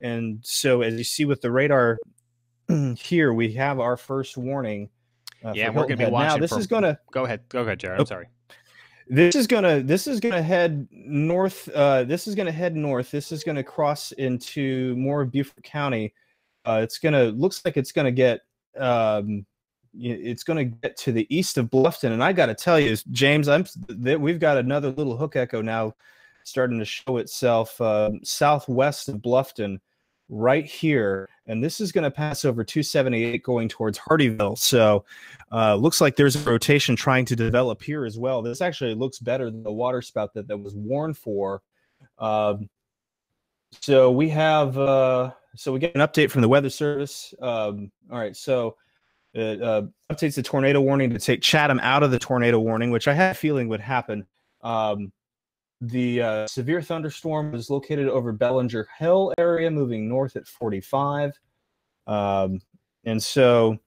And so as you see with the radar here, we have our first warning Yeah, for and we're going Hilton to be Head. Now watching this for. is going to Go ahead, Jared. I'm sorry. this is gonna head north. This is gonna head north. This is gonna cross into more of Beaufort County. Looks like it's gonna get to the east of Bluffton. And I got to tell you, James, we've got another little hook echo now starting to show itself southwest of Bluffton, right here. And this is going to pass over 278 going towards Hardyville. So looks like there's a rotation trying to develop here as well. This actually looks better than the water spout that was warned for. So we have so we get an update from the Weather Service. All right, so it updates the tornado warning to take Chatham out of the tornado warning, which I had a feeling would happen. The severe thunderstorm is located over Bellinger Hill area, moving north at 45. And so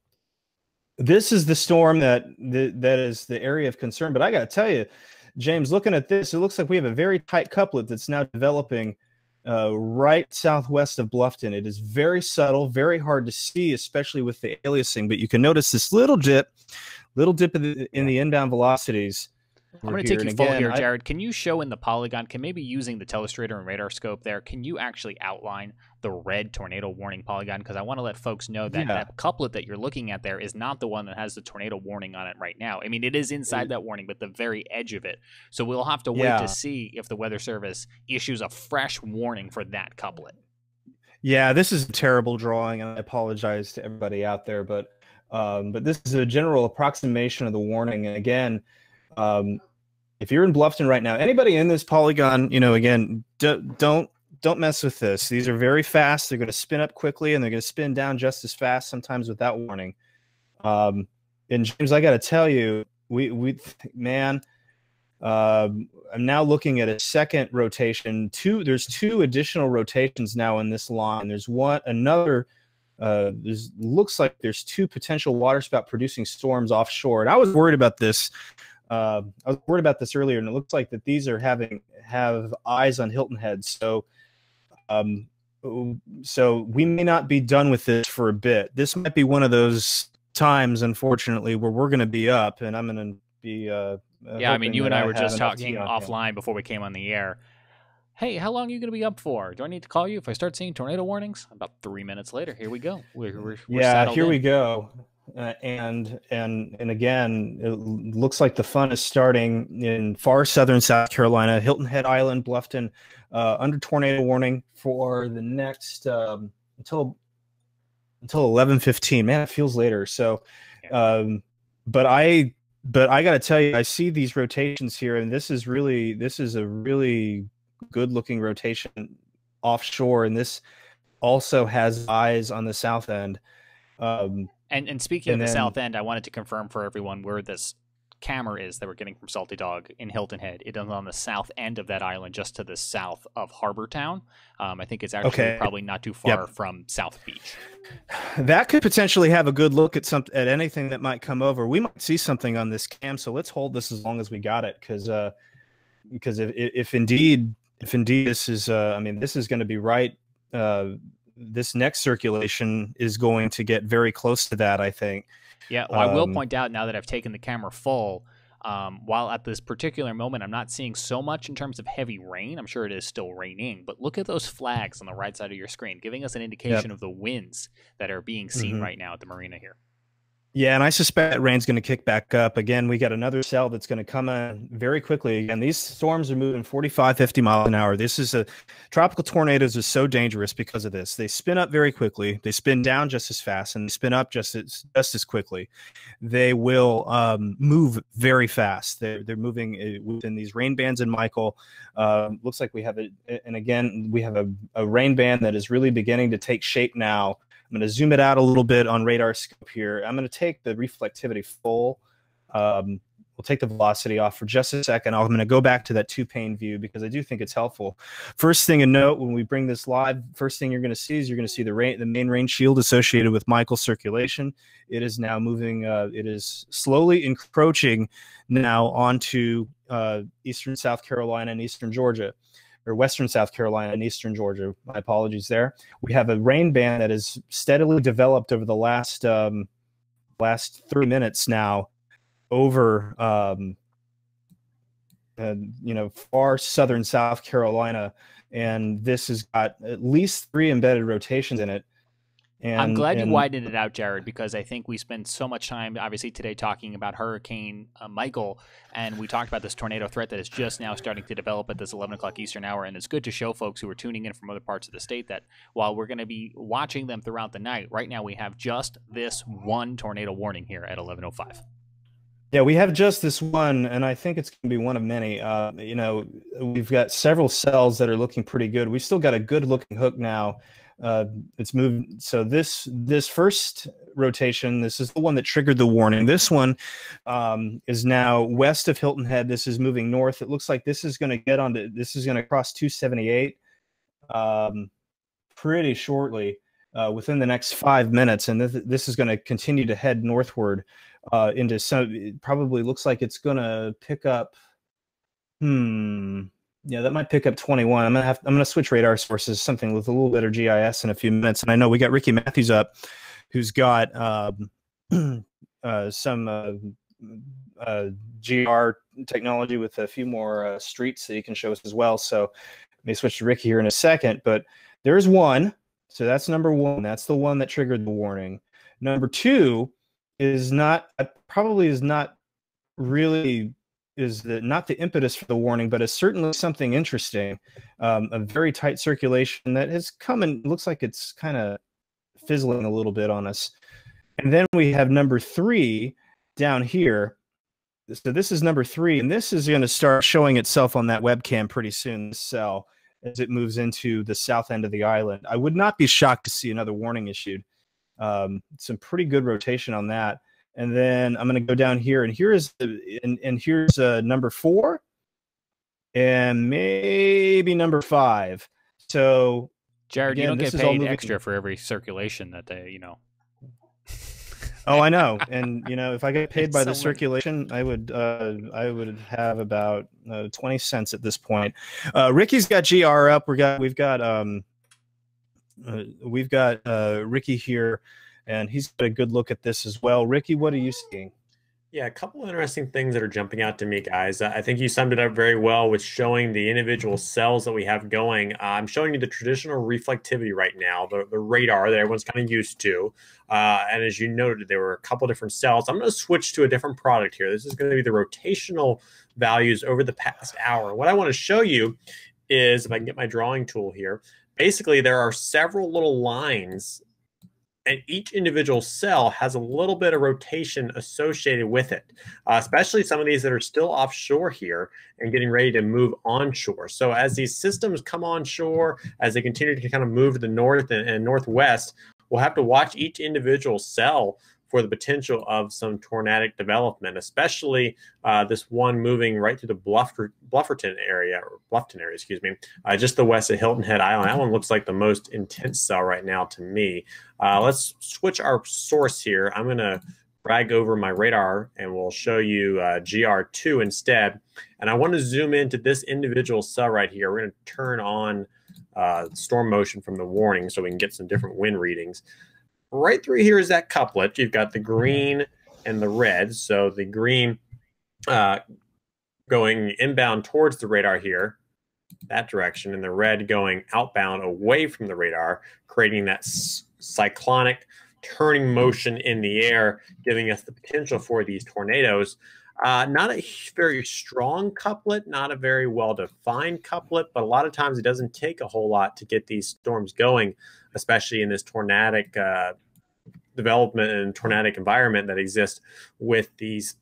this is the storm that is the area of concern. But I got to tell you, James, looking at this, it looks like we have a very tight couplet that's now developing right southwest of Bluffton. It is very subtle, very hard to see, especially with the aliasing. But you can notice this little dip in the inbound velocities. I'm going to take you full here, Jared. Can you show in the polygon, maybe using the telestrator and radar scope there, can you actually outline the red tornado warning polygon? Because I want to let folks know that that couplet that you're looking at there is not the one that has the tornado warning on it right now. I mean, it is inside that warning, but the very edge of it. So we'll have to wait to see if the Weather Service issues a fresh warning for that couplet. Yeah, this is a terrible drawing, and I apologize to everybody out there, but this is a general approximation of the warning. And again, if you're in Bluffton right now, anybody in this polygon, again, don't mess with this. These are very fast. They're going to spin up quickly, and they're going to spin down just as fast, sometimes without warning. And James, I got to tell you, I'm now looking at a second rotation. There's two additional rotations now in this line. There's looks like there's two potential waterspout producing storms offshore. And I was worried about this. I was worried about this earlier, and it looks like that these have eyes on Hilton Head. So we may not be done with this for a bit. This might be one of those times, unfortunately, where we're going to be up, and I'm going to be. Yeah, I mean, you and I were just talking offline before we came on the air. Hey, how long are you going to be up for? Do I need to call you if I start seeing tornado warnings? About 3 minutes later, here we go. We're here we go. And again, it looks like the fun is starting in far southern South Carolina, Hilton Head Island, Bluffton, under tornado warning for the next until 11:15. Man, it feels later. So, but I got to tell you, I see these rotations here, and this is a really good looking rotation offshore, and this also has eyes on the south end. And speaking of the south end, I wanted to confirm for everyone where this camera is that we're getting from Salty Dog in Hilton Head. It is on the south end of that island, just to the south of Harbor Town. I think it's actually probably not too far from South Beach. That could potentially have a good look at anything that might come over. We might see something on this cam, so let's hold this as long as we got it, because if indeed this is this is going to be right. This next circulation is going to get very close to that, I think. Yeah, well, I will point out now that I've taken the camera full, while at this particular moment I'm not seeing so much in terms of heavy rain. I'm sure it is still raining, but look at those flags on the right side of your screen, giving us an indication of the winds that are being seen right now at the marina here. Yeah, and I suspect that rain's going to kick back up. Again, we got another cell that's going to come in very quickly. Again, these storms are moving 45, 50 miles an hour. Tropical tornadoes are so dangerous because of this. They spin up very quickly. They spin down just as fast, and they spin up just as quickly. They will move very fast. They're moving within these rain bands in Michael. Looks like we have a rain band that is really beginning to take shape now. I'm going to zoom it out a little bit on radar scope here. I'm going to take the reflectivity full. We'll take the velocity off for just a second. I'm going to go back to that two-pane view because I do think it's helpful. First thing to note, when we bring this live, first thing you're going to see is the main rain shield associated with Michael's circulation. It is now moving. It is slowly encroaching now onto eastern South Carolina and eastern Georgia. or western South Carolina and eastern Georgia. My apologies there. We have a rain band that has steadily developed over the last 3 minutes now over far southern South Carolina, and this has got at least 3 embedded rotations in it. And I'm glad you widened it out, Jared, because I think we spent so much time, obviously, today talking about Hurricane Michael, and we talked about this tornado threat that is just now starting to develop at this 11 o'clock Eastern hour, and it's good to show folks who are tuning in from other parts of the state that while we're going to be watching them throughout the night, right now we have just this one tornado warning here at 11:05. Yeah, we have just this one, and I think it's going to be one of many. We've got several cells that are looking pretty good. We've still got a good-looking hook now. It's moved. So this first rotation, this is the one that triggered the warning. This one is now west of Hilton Head. This is moving north. It looks like this is going to this is going to cross 278 pretty shortly, within the next 5 minutes, and this is going to continue to head northward into some. It probably looks like it's going to pick up. Yeah, that might pick up 21. I'm gonna switch radar sources, something with a little bit of GIS in a few minutes. And I know we got Ricky Matthews up, who's got some GR technology with a few more streets that he can show us as well. So let me switch to Ricky here in a second. But there's one. So that's number one. That's the one that triggered the warning. Number two is not really not the impetus for the warning, but is certainly something interesting. A very tight circulation that has come and looks like it's kind of fizzling a little bit on us. And then we have number 3 down here. So this is number 3, and this is going to start showing itself on that webcam pretty soon, this cell, as it moves into the south end of the island. I would not be shocked to see another warning issued. Some pretty good rotation on that. And then I'm going to go down here, and here's number 4 and maybe number 5. So, Jared, again, you don't get paid extra for every circulation that they, Oh, I know. And if I get paid by the circulation, I would have about 20 cents at this point. Ricky's got GR up. We've got Ricky here. And he's got a good look at this as well. Ricky, what are you seeing? Yeah, a couple of interesting things that are jumping out to me, guys. I think you summed it up very well with showing the individual cells that we have going. I'm showing you the traditional reflectivity right now, the radar that everyone's kind of used to. And as you noted, there were a couple different cells. I'm going to switch to a different product here. This is going to be the rotational values over the past hour. What I want to show you is, if I can get my drawing tool here, basically there are several little lines, and each individual cell has a little bit of rotation associated with it, especially some of these that are still offshore here and getting ready to move onshore. So as these systems come onshore, as they continue to kind of move to the north and northwest, we'll have to watch each individual cell for the potential of some tornadic development, especially this one moving right through the Bluffton area, excuse me, just the west of Hilton Head Island. That one looks like the most intense cell right now to me. Let's switch our source here. I'm going to drag over my radar and we'll show you GR2 instead. And I want to zoom into this individual cell right here. We're going to turn on storm motion from the warning so we can get some different wind readings. Right through here is that couplet. You've got the green and the red. So the green going inbound towards the radar here, that direction, and the red going outbound away from the radar, creating that cyclonic turning motion in the air, giving us the potential for these tornadoes. Not a very strong couplet, not a very well-defined couplet, but a lot of times it doesn't take a whole lot to get these storms going, especially in this tornadic development and tornadic environment that exists with these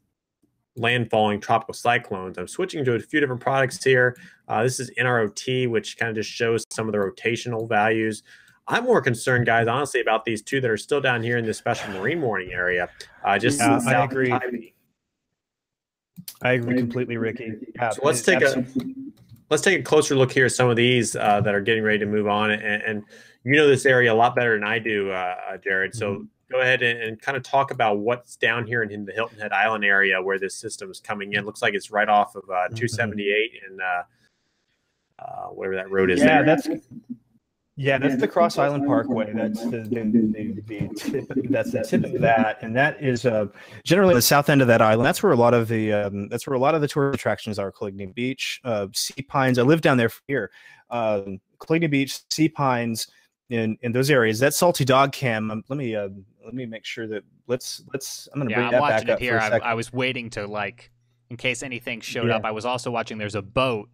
landfalling tropical cyclones. I'm switching to a few different products here. This is NROT, which kind of just shows some of the rotational values. I'm more concerned, guys, honestly, about these two that are still down here in this special marine warning area. I agree. I agree completely, Ricky. Yeah, so let's take a closer look here at some of these that are getting ready to move on. And you know this area a lot better than I do, Jared. So go ahead and kind of talk about what's down here in the Hilton Head Island area where this system is coming in. Looks like it's right off of 278 and whatever that road is. Yeah, there. that's the Cross Island Parkway. That's the tip. That's the tip of that, and that is generally the south end of that island. That's where a lot of the tourist attractions are. Coligny Beach, Sea Pines. I live down there for here. Coligny Beach, Sea Pines, in those areas. That Salty Dog Cam. Let me make sure that let's. I'm going to bring that back up here. For a second. I was waiting to, like, in case anything showed up. I was also watching. There's a boat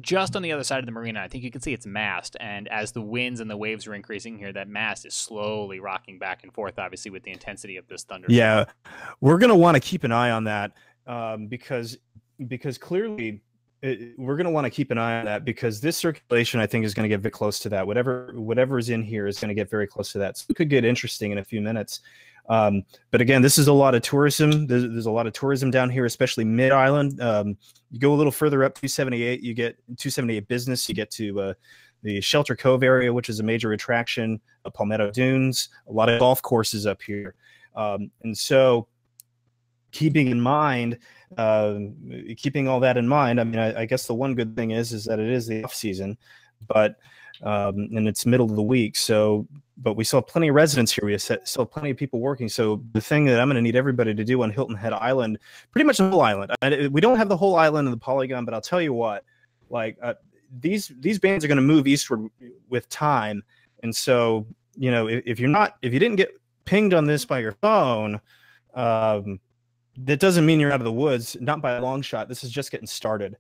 just on the other side of the marina. I think you can see its mast, and as the winds and the waves are increasing here, that mast is slowly rocking back and forth, obviously with the intensity of this thunderstorm. Yeah, we're going to want to keep an eye on that because clearly we're going to want to keep an eye on that, because this circulation, I think, is going to get very close to that. Whatever is in here is going to get very close to that. So it could get interesting in a few minutes. But again, this is a lot of tourism. There's a lot of tourism down here, especially mid-island. You go a little further up, 278, you get 278 Business. You get to the Shelter Cove area, which is a major attraction, Palmetto Dunes, a lot of golf courses up here. And so keeping all that in mind, I mean, I guess the one good thing is that it is the off season, but and it's middle of the week. So, but we still have plenty of residents here. We still have plenty of people working. So the thing that I'm going to need everybody to do on Hilton Head Island, pretty much the whole island. We don't have the whole island of the Polygon, but I'll tell you what, like these bands are going to move eastward with time. And so, you know, if you didn't get pinged on this by your phone, that doesn't mean you're out of the woods. Not by a long shot. This is just getting started.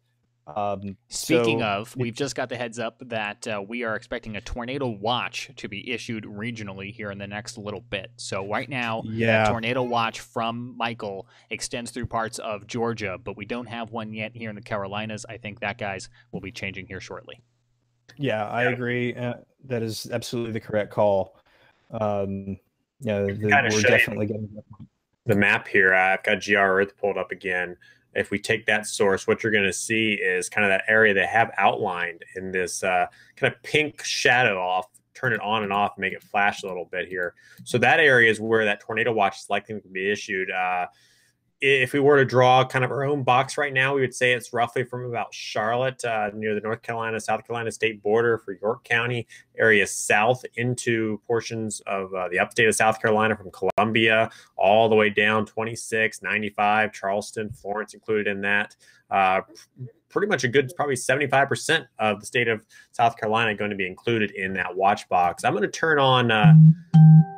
Speaking of, we've just got the heads up that we are expecting a tornado watch to be issued regionally here in the next little bit. So right now, the tornado watch from Michael extends through parts of Georgia, but we don't have one yet here in the Carolinas. I think that, guys, will be changing here shortly. Yeah, I agree. That is absolutely the correct call. We're definitely getting the map here. I've got GR Earth pulled up again. If we take that source, what you're going to see is kind of that area they have outlined in this kind of pink shadow off, turn it on and off, make it flash a little bit here. So that area is where that tornado watch is likely to be issued. If we were to draw kind of our own box right now, we would say it's roughly from about Charlotte, near the North Carolina, South Carolina state border for York County, area south into portions of the upstate of South Carolina from Columbia, all the way down 26, 95, Charleston, Florence included in that. Pretty much a good, probably 75% of the state of South Carolina going to be included in that watch box. I'm going to turn on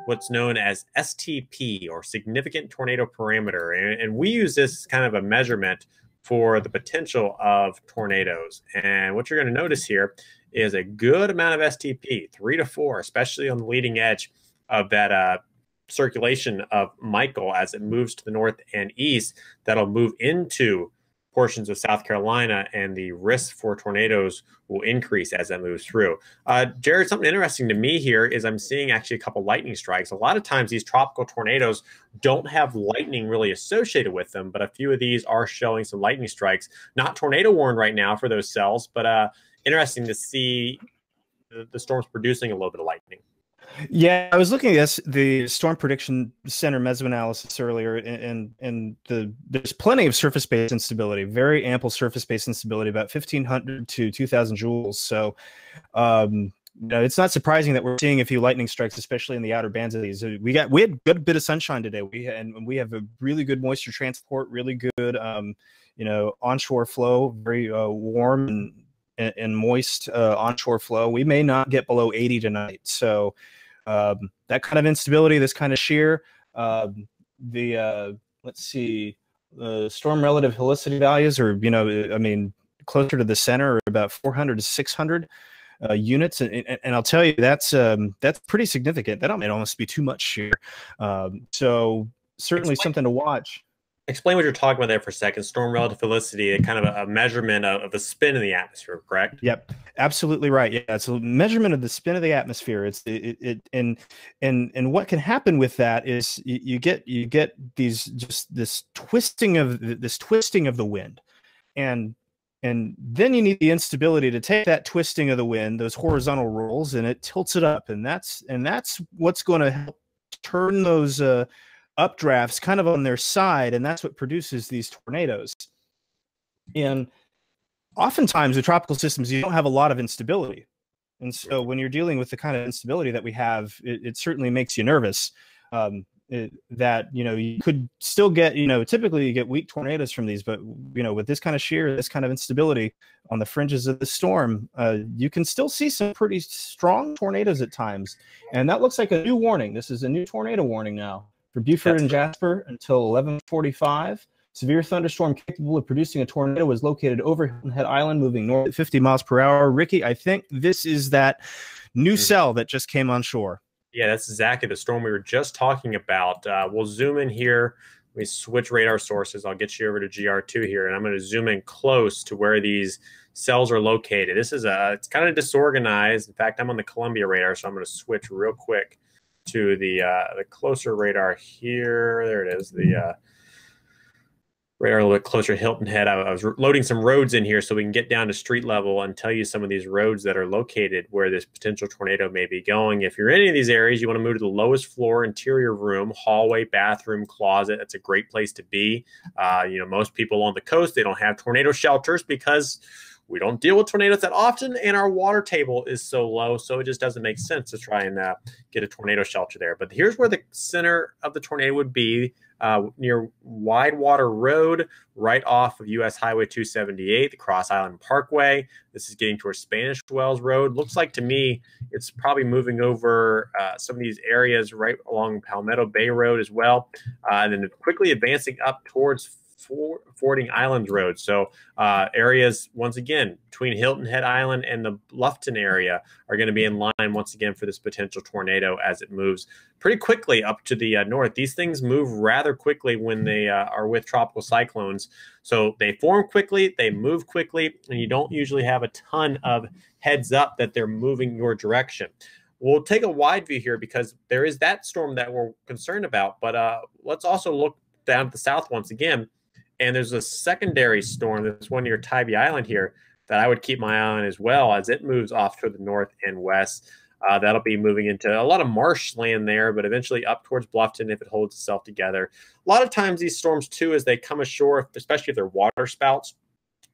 what's known as STP, or significant tornado parameter. And we use this kind of a measurement for the potential of tornadoes. And what you're going to notice here is a good amount of STP, 3 to 4, especially on the leading edge of that circulation of Michael as it moves to the north and east. That'll move into portions of South Carolina, and the risk for tornadoes will increase as that moves through. Jared, something interesting to me here is I'm seeing actually a couple lightning strikes. A lot of times these tropical tornadoes don't have lightning really associated with them, but a few of these are showing some lightning strikes. Not tornado warned right now for those cells, but interesting to see the storms producing a little bit of lightning. Yeah, I was looking at the Storm Prediction Center mesoanalysis earlier, and there's plenty of surface-based instability, very ample surface-based instability, about 1,500 to 2,000 joules. So, it's not surprising that we're seeing a few lightning strikes, especially in the outer bands of these. We had a good bit of sunshine today. We have a really good moisture transport, really good, onshore flow, very warm and moist onshore flow. We may not get below 80 tonight, so. That kind of instability, this kind of shear, let's see, the storm relative helicity values are, closer to the center, are about 400 to 600 units. And I'll tell you, that's pretty significant. That might almost be too much shear. So certainly something to watch. Explain what you're talking about there for a second. Storm relative helicity, kind of a measurement of the spin in the atmosphere, correct? Yep, absolutely right. Yeah, it's a measurement of the spin of the atmosphere. And what can happen with that is you get this twisting of the wind, and then you need the instability to take that twisting of the wind, those horizontal rolls, and it tilts it up, and that's what's going to help turn those updrafts kind of on their side, and that's what produces these tornadoes. And oftentimes the tropical systems, you don't have a lot of instability. And so when you're dealing with the kind of instability that we have, it certainly makes you nervous. That, you know, you could still get, you know, typically you get weak tornadoes from these, but, you know, with this kind of shear, this kind of instability on the fringes of the storm, you can still see some pretty strong tornadoes at times. And that looks like a new warning. This is a new tornado warning now for Beaufort and Jasper until 11:45. Severe thunderstorm capable of producing a tornado was located over Hilton Head Island, moving north at 50 miles per hour. Ricky, I think this is that new cell that just came on shore. Yeah, that's exactly the storm we were just talking about. We'll zoom in here. We switch radar sources. I'll get you over to GR2 here, and I'm going to zoom in close to where these cells are located. This is it's kind of disorganized. In fact, I'm on the Columbia radar, so I'm going to switch real quick to the closer radar here. There it is. The radar a little bit closer to Hilton Head. I was loading some roads in here so we can get down to street level and tell you some of these roads that are located where this potential tornado may be going. If you're in any of these areas, you want to move to the lowest floor, interior room, hallway, bathroom, closet. That's a great place to be. You know, most people along the coast, they don't have tornado shelters because we don't deal with tornadoes that often, and our water table is so low, so it just doesn't make sense to try and get a tornado shelter there. But here's where the center of the tornado would be, near Widewater Road, right off of US Highway 278, the Cross Island Parkway. This is getting towards Spanish Wells Road. Looks like to me it's probably moving over some of these areas right along Palmetto Bay Road as well, and then quickly advancing up towards Fording Island Road. So areas, once again, between Hilton Head Island and the Bluffton area are going to be in line once again for this potential tornado as it moves pretty quickly up to the north. These things move rather quickly when they are with tropical cyclones. So they form quickly, they move quickly, and you don't usually have a ton of heads up that they're moving your direction. We'll take a wide view here because there is that storm that we're concerned about, but let's also look down to the south once again. And there's a secondary storm, this one near Tybee Island here, that I would keep my eye on as well as it moves off to the north and west. That'll be moving into a lot of marshland there, but eventually up towards Bluffton if it holds itself together. A lot of times these storms, too, as they come ashore, especially if they're water spouts,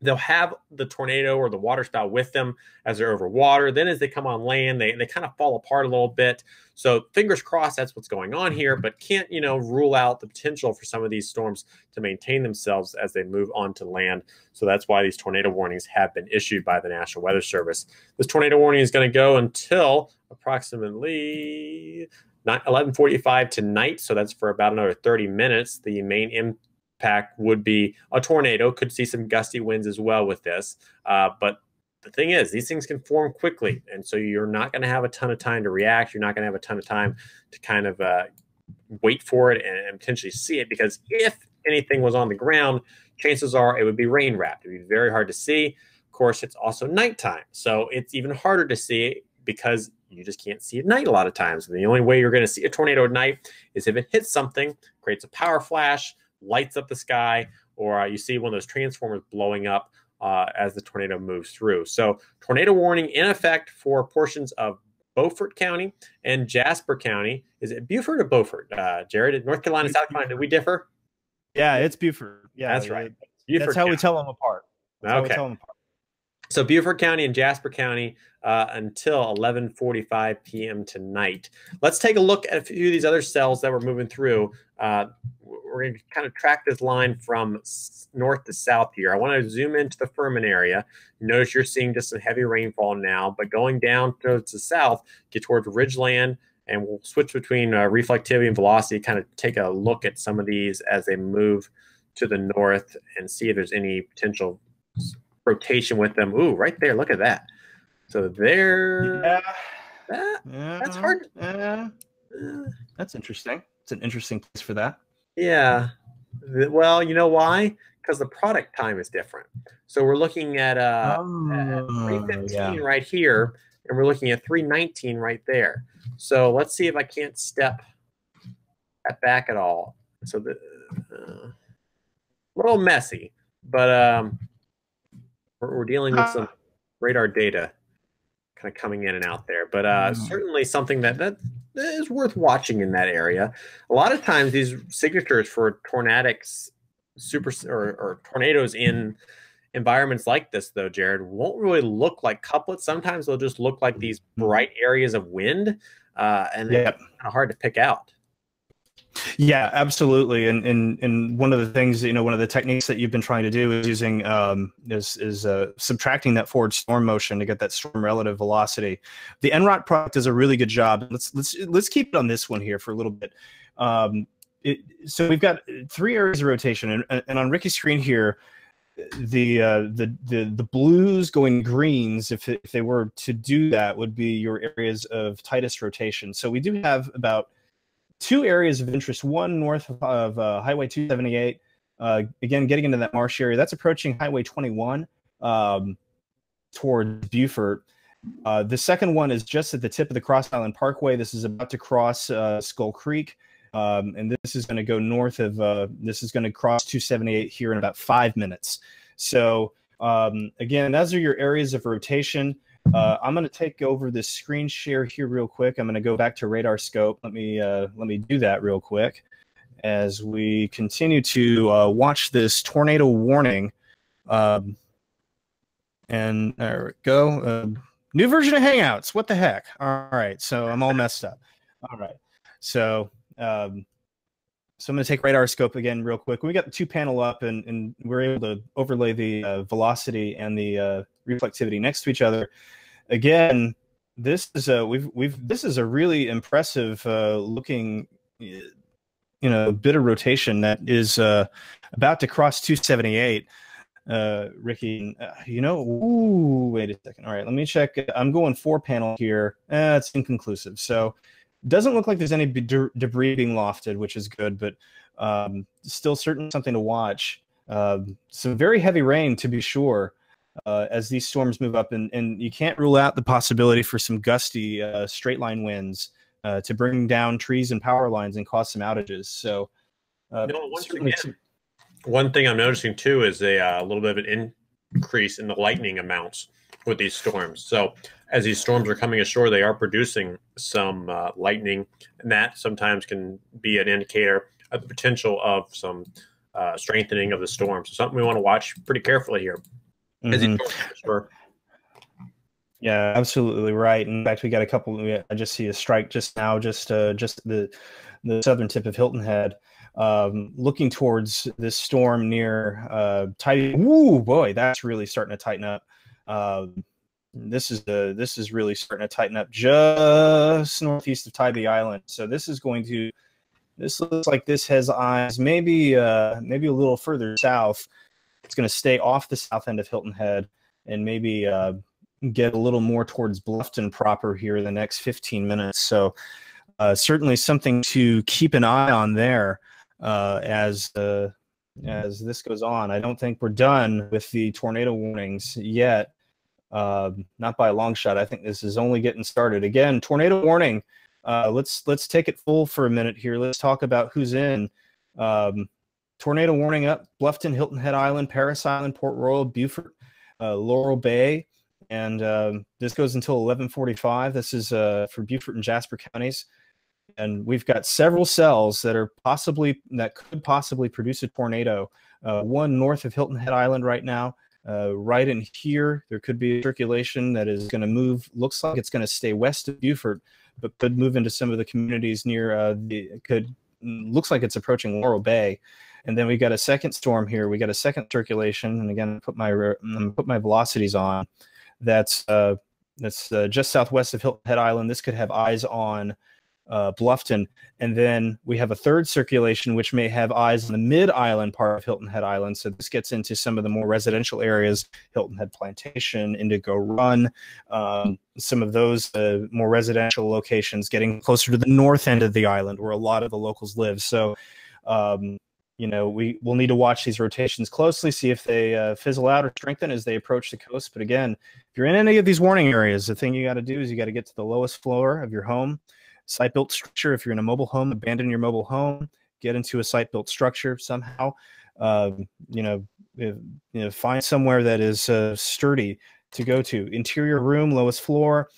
they'll have the tornado or the water spout with them as they're over water. Then as they come on land, they kind of fall apart a little bit. So fingers crossed that's what's going on here, but can't, you know, rule out the potential for some of these storms to maintain themselves as they move onto land. So that's why these tornado warnings have been issued by the National Weather Service. This tornado warning is going to go until approximately 11:45 tonight. So that's for about another 30 minutes. The main impact would be a tornado. Could see some gusty winds as well with this. But the thing is, these things can form quickly. And so you're not going to have a ton of time to react. You're not going to have a ton of time to kind of wait for it and potentially see it. Because if anything was on the ground, chances are it would be rain wrapped. It would be very hard to see. Of course, it's also nighttime. So it's even harder to see because you just can't see at night a lot of times. And the only way you're going to see a tornado at night is if it hits something, creates a power flash, lights up the sky, or you see one of those transformers blowing up as the tornado moves through. So tornado warning in effect for portions of Beaufort County and Jasper County. Is it Beaufort or Beaufort, Jared? North Carolina, South Carolina, do we differ? Yeah, it's Beaufort. Yeah, that's right. That's how we tell them apart. That's how we tell them apart. So Beaufort County and Jasper County until 11:45 p.m. tonight. Let's take a look at a few of these other cells that we're moving through. We're going to kind of track this line from north to south here. I want to zoom into the Furman area. Notice you're seeing just some heavy rainfall now, but going down towards the south, get towards Ridgeland, and we'll switch between reflectivity and velocity, kind of take a look at some of these as they move to the north and see if there's any potential rotation with them. Ooh, right there. Look at that. So there. Yeah. That's hard. Yeah. That's interesting. It's an interesting place for that. Yeah. Well, you know why? Because the product time is different. So we're looking at 3:15 right here, and we're looking at 3:19 right there. So let's see if I can't step that back at all. So the a little messy, but we're dealing with some radar data kind of coming in and out there, but certainly something that is worth watching in that area. A lot of times these signatures for tornadics, or tornadoes in environments like this, though, Jared, won't really look like couplets. Sometimes they'll just look like these bright areas of wind, and it's kind of hard to pick out. Yeah, absolutely. And one of the things, one of the techniques that you've been trying to do is using subtracting that forward storm motion to get that storm relative velocity. The NROT product does a really good job. Let's keep it on this one here for a little bit. So we've got 3 areas of rotation, and on Ricky's screen here, the blues going greens, if they were to do that, would be your areas of tightest rotation. So we do have about 2 areas of interest, one north of Highway 278, again, getting into that marsh area. That's approaching Highway 21 towards Beaufort. The second one is just at the tip of the Cross Island Parkway. This is about to cross Skull Creek, and this is going to go north of, this is going to cross 278 here in about 5 minutes. So again, those are your areas of rotation. I'm going to take over this screen share here real quick. I'm going to go back to radar scope. Let me do that real quick as we continue to watch this tornado warning. And there we go. New version of Hangouts. What the heck? All right. So I'm all messed up. All right. So I'm going to take radar scope again real quick. We got the 2 panel up, and we're able to overlay the velocity and the reflectivity next to each other. Again, this is a really impressive looking bit of rotation that is about to cross 278. Ricky, ooh, wait a second. All right, let me check. I'm going 4 panel here. It's inconclusive. So it doesn't look like there's any debris being lofted, which is good, but still certainly something to watch. Some very heavy rain, to be sure, as these storms move up, and you can't rule out the possibility for some gusty straight line winds to bring down trees and power lines and cause some outages. So one thing I'm noticing too is a little bit of an increase in the lightning amounts with these storms. So as these storms are coming ashore, they are producing some lightning, and that sometimes can be an indicator of the potential of some strengthening of the storm. So something we want to watch pretty carefully here. Sure. Yeah, absolutely right. In fact, we got a couple. I just see a strike just now, just the southern tip of Hilton Head, looking towards this storm near Tybee. Woo, boy, that's really starting to tighten up. This is really starting to tighten up just northeast of Tybee Island. So this looks like this has eyes maybe a little further south. It's going to stay off the south end of Hilton Head and maybe get a little more towards Bluffton proper here in the next 15 minutes. So certainly something to keep an eye on there as this goes on. I don't think we're done with the tornado warnings yet. Not by a long shot. I think this is only getting started. Again, tornado warning. Let's take it full for a minute here. Let's talk about who's in. Tornado warning up: Bluffton, Hilton Head Island, Paris Island, Port Royal, Beaufort, Laurel Bay, and this goes until 11:45. This is for Beaufort and Jasper counties, and we've got several cells that could possibly produce a tornado. One north of Hilton Head Island right now. Right in here, there could be a circulation that is going to move. Looks like it's going to stay west of Beaufort, but could move into some of the communities near looks like it's approaching Laurel Bay. And then we got a second storm here. We got a second circulation, and again, put my velocities on. That's just southwest of Hilton Head Island. This could have eyes on Bluffton, and then we have a third circulation which may have eyes on the mid-island part of Hilton Head Island. So this gets into some of the more residential areas: Hilton Head Plantation, Indigo Run, some of those more residential locations, getting closer to the north end of the island where a lot of the locals live. So we will need to watch these rotations closely, see if they fizzle out or strengthen as they approach the coast. But again, if you're in any of these warning areas, the thing you got to do is you got to get to the lowest floor of your home. Site-built structure. If you're in a mobile home, abandon your mobile home, get into a site-built structure somehow. Find somewhere that is sturdy to go to. Interior room, lowest floor.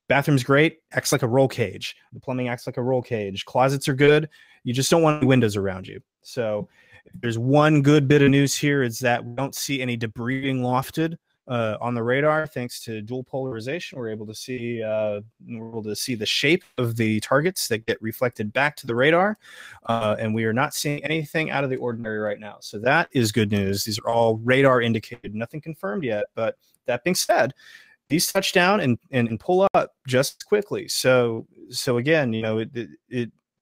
Bathroom's great. Acts like a roll cage. The plumbing acts like a roll cage. Closets are good. You just don't want any windows around you. So There's one good bit of news here is that we don't see any debris being lofted on the radar thanks to dual polarization. We're able to see the shape of the targets that get reflected back to the radar, and we are not seeing anything out of the ordinary right now. So that is good news. These are all radar indicated, nothing confirmed yet. But that being said, these touch down and pull up just quickly. So again,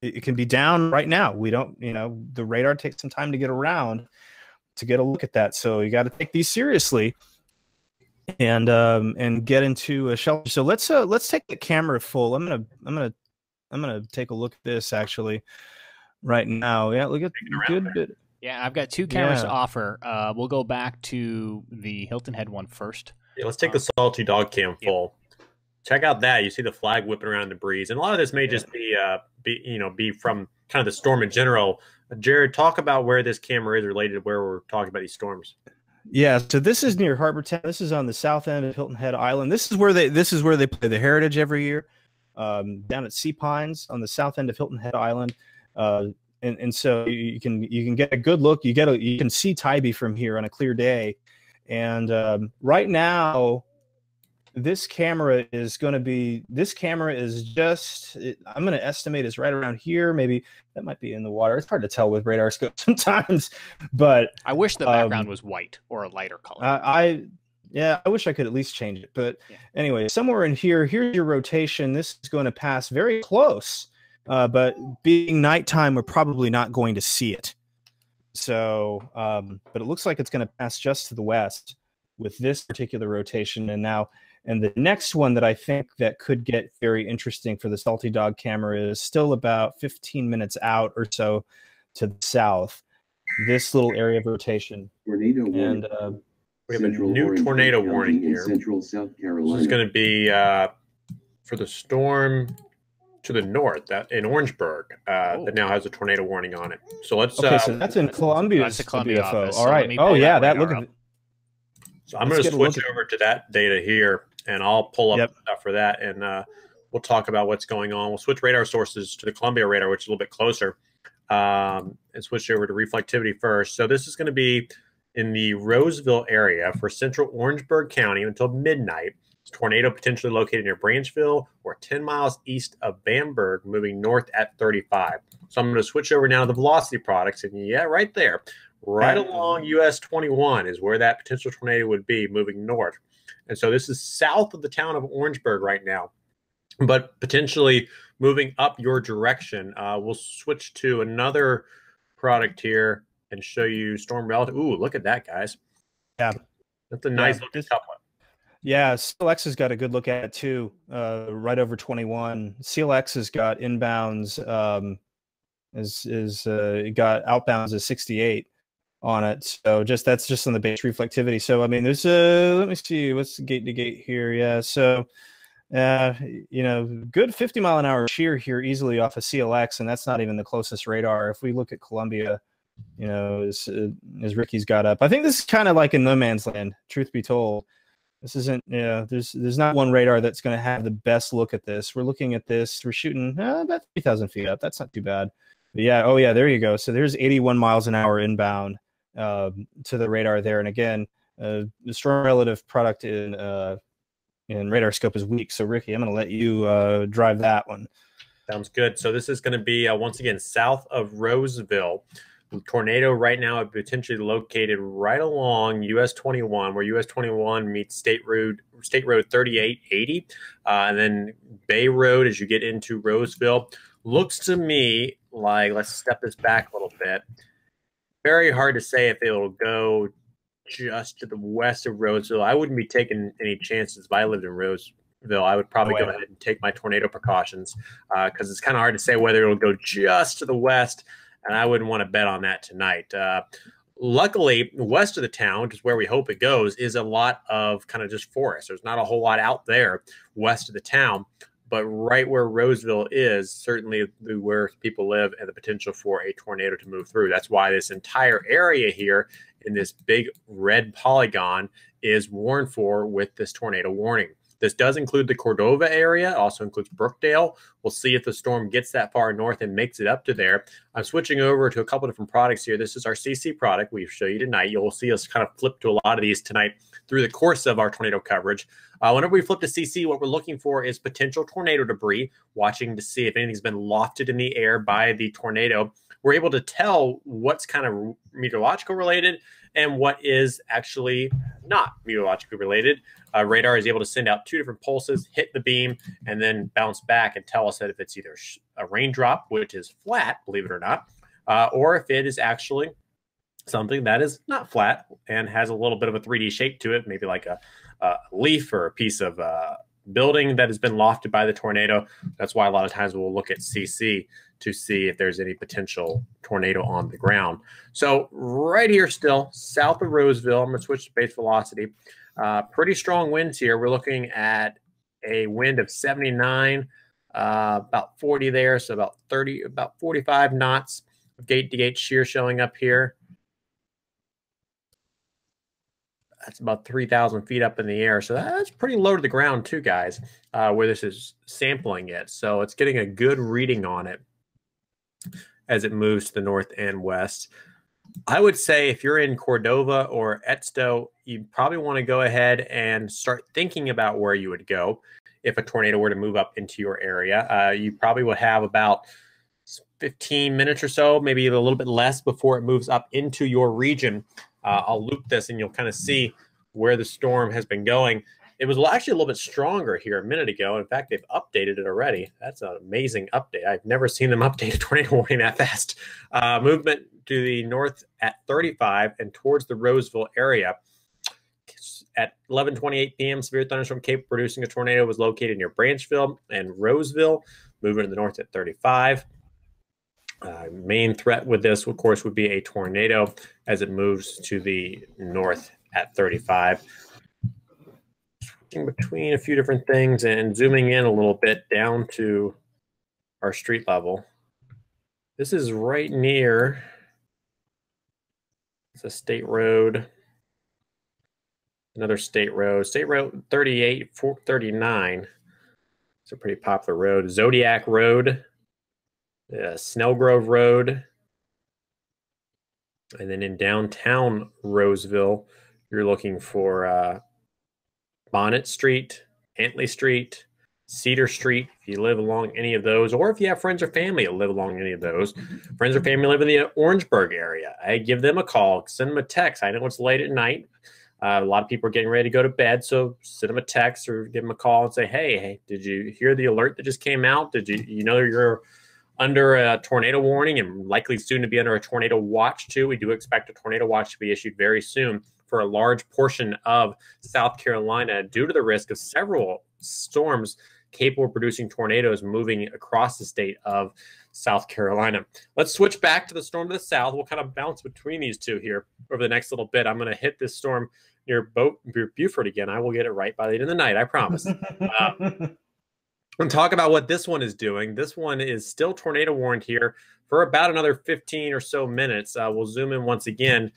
it can be down right now. We don't, the radar takes some time to get around to get a look at that. So you got to take these seriously and get into a shelter. So let's take the camera full. I'm gonna take a look at this actually right now. Yeah, look at good bit. Yeah, I've got two cameras to offer. We'll go back to the Hilton Head one first. Yeah, let's take the Salty Dog Cam full. Check out that. You see the flag whipping around in the breeze, and a lot of this may just be from kind of the storm in general. Jared, talk about where this camera is related to where we're talking about these storms. Yeah, so this is near Harbor Town. This is on the south end of Hilton Head Island. This is where they play the Heritage every year, down at Sea Pines on the south end of Hilton Head Island. And so you can get a good look. You can see Tybee from here on a clear day. And right now, this camera is just, I'm going to estimate is right around here. Maybe that might be in the water. It's hard to tell with radar scope sometimes, but I wish the background was white or a lighter color. I wish I could at least change it. But anyway, somewhere in here, here's your rotation. This is going to pass very close, but being nighttime, we're probably not going to see it. So, but it looks like it's going to pass just to the west with this particular rotation. And the next one that I think that could get very interesting for the Salty Dog camera is still about 15 minutes out or so to the south. This little area of rotation. Tornado warning. And we have a new tornado warning here. Central South Carolina. This is going to be for the storm to the north, that in Orangeburg, that now has a tornado warning on it. So let's. Okay, so that's in Columbia. That's the Columbia office. All right. Oh yeah, that look. So I'm going to switch over to that data here, and I'll pull up stuff for that, and we'll talk about what's going on. We'll switch radar sources to the Columbia radar, which is a little bit closer, and switch over to reflectivity first. So this is going to be in the Roseville area for central Orangeburg County until midnight. Tornado potentially located near Branchville or 10 miles east of Bamberg, moving north at 35. So I'm going to switch over now to the velocity products, and right there. Right along US 21 is where that potential tornado would be moving north. And so this is south of the town of Orangeburg right now, but potentially moving up your direction. We'll switch to another product here and show you storm relative. Ooh, look at that, guys. Yeah. That's a nice looking couplet. Yeah, CLX has got a good look at it too, right over 21. CLX has got inbounds, got outbounds of 68. On it, so that's just on the base reflectivity. So I mean, there's let me see what's the gate to gate here. Yeah, so good 50 mile an hour shear here easily off of CLX, and that's not even the closest radar. If we look at Columbia, as Ricky's got up, I think this is kind of like in no man's land. Truth be told, this isn't. There's not one radar that's going to have the best look at this. We're looking at this. We're shooting about 3,000 feet up. That's not too bad. But yeah, oh yeah, there you go. So there's 81 miles an hour inbound to the radar there, and again, the storm relative product in radar scope is weak. So Ricky, I'm going to let you drive that one. Sounds good. So this is going to be once again south of Roseville. The tornado right now is potentially located right along US 21, where US 21 meets State Road 3880, and then Bay Road as you get into Roseville. Looks to me like, let's step this back a little bit. Very hard to say if it'll go just to the west of Roseville. I wouldn't be taking any chances if I lived in Roseville. I would probably go ahead and take my tornado precautions because it's kind of hard to say whether it'll go just to the west, and I wouldn't want to bet on that tonight. Luckily, west of the town, which is where we hope it goes, is a lot of kind of just forest. There's not a whole lot out there west of the town. But right where Roseville is, certainly where people live and the potential for a tornado to move through. That's why this entire area here in this big red polygon is warned for with this tornado warning. This does include the Cordova area, also includes Brookdale. We'll see if the storm gets that far north and makes it up to there. I'm switching over to a couple different products here. This is our CC product we show you tonight. You'll see us kind of flip to a lot of these tonight through the course of our tornado coverage. Whenever we flip to CC, what we're looking for is potential tornado debris, watching to see if anything's been lofted in the air by the tornado. We're able to tell what's kind of meteorological related and what is actually not meteorologically related. Radar is able to send out 2 different pulses, hit the beam, and then bounce back and tell us that if it's either a raindrop, which is flat, believe it or not, or if it is actually something that is not flat and has a little bit of a 3D shape to it, maybe like a leaf or a piece of building that has been lofted by the tornado. That's why a lot of times we'll look at CC to see if there's any potential tornado on the ground. So right here still, south of Roseville, I'm going to switch to base velocity. Pretty strong winds here. We're looking at a wind of 79, about 40 there, so about 45 knots of gate-to-gate shear showing up here. That's about 3,000 feet up in the air. So that's pretty low to the ground too, guys, where this is sampling it. So it's getting a good reading on it as it moves to the north and west. I would say if you're in Cordova or Edsto, you probably want to go ahead and start thinking about where you would go if a tornado were to move up into your area. You probably would have about 15 minutes or so, maybe a little bit less before it moves up into your region. I'll loop this and you'll kind of see where the storm has been going. It was actually a little bit stronger here a minute ago. In fact, they've updated it already. That's an amazing update. I've never seen them update a tornado warning that fast. Movement to the north at 35 and towards the Roseville area. At 11:28 p.m., severe thunderstorm capable producing a tornado was located near Branchville and Roseville. Moving to the north at 35. Main threat with this, of course, would be a tornado as it moves to the north at 35. Switching between a few different things and zooming in a little bit down to our street level. This is right near, it's a state road, another state road 38, 39. It's a pretty popular road. Zodiac Road. Snellgrove Road, and then in downtown Roseville, you're looking for Bonnet Street, Antley Street, Cedar Street, if you live along any of those, or if you have friends or family that live along any of those. Friends or family live in the Orangeburg area, I give them a call, send them a text. I know it's late at night. A lot of people are getting ready to go to bed, so send them a text or give them a call and say, hey, did you hear the alert that just came out? Did you know you're under a tornado warning and likely soon to be under a tornado watch too? We do expect a tornado watch to be issued very soon for a large portion of South Carolina due to the risk of several storms capable of producing tornadoes moving across the state of South Carolina. Let's switch back to the storm to the south. We'll kind of bounce between these two here over the next little bit. I'm going to hit this storm near Beaufort again. I will get it right by the end of the night, I promise. And talk about what this one is doing. This one is still tornado warned here for about another 15 or so minutes. We'll zoom in once again.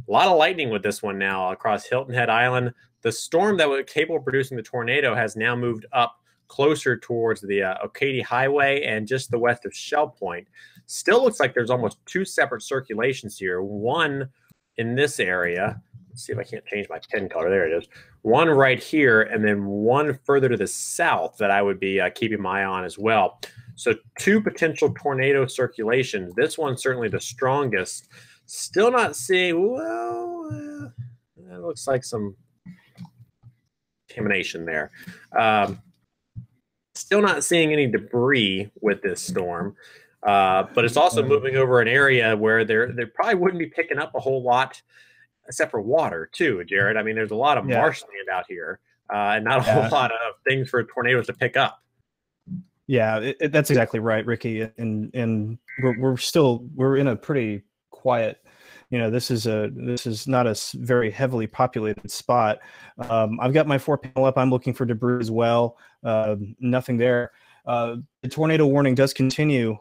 A lot of lightning with this one now across Hilton Head Island. The storm that was capable of producing the tornado has now moved up closer towards the Ocady Highway and just the west of Shell Point. Still looks like there's almost 2 separate circulations here. One in this area. Let's see if I can't change my pen color. There it is. One right here, and then one further to the south that I would be keeping my eye on as well. So 2 potential tornado circulations. This one's certainly the strongest. Still not seeing, well, it looks like some contamination there. Still not seeing any debris with this storm. But it's also moving over an area where there probably wouldn't be picking up a whole lot except for water too, Jared. I mean, there's a lot of marshland out here and not a whole lot of things for tornadoes to pick up. Yeah, that's exactly right, Ricky. And we're in a pretty quiet, this is not a very heavily populated spot. I've got my 4-panel up. I'm looking for debris as well. Nothing there. The tornado warning does continue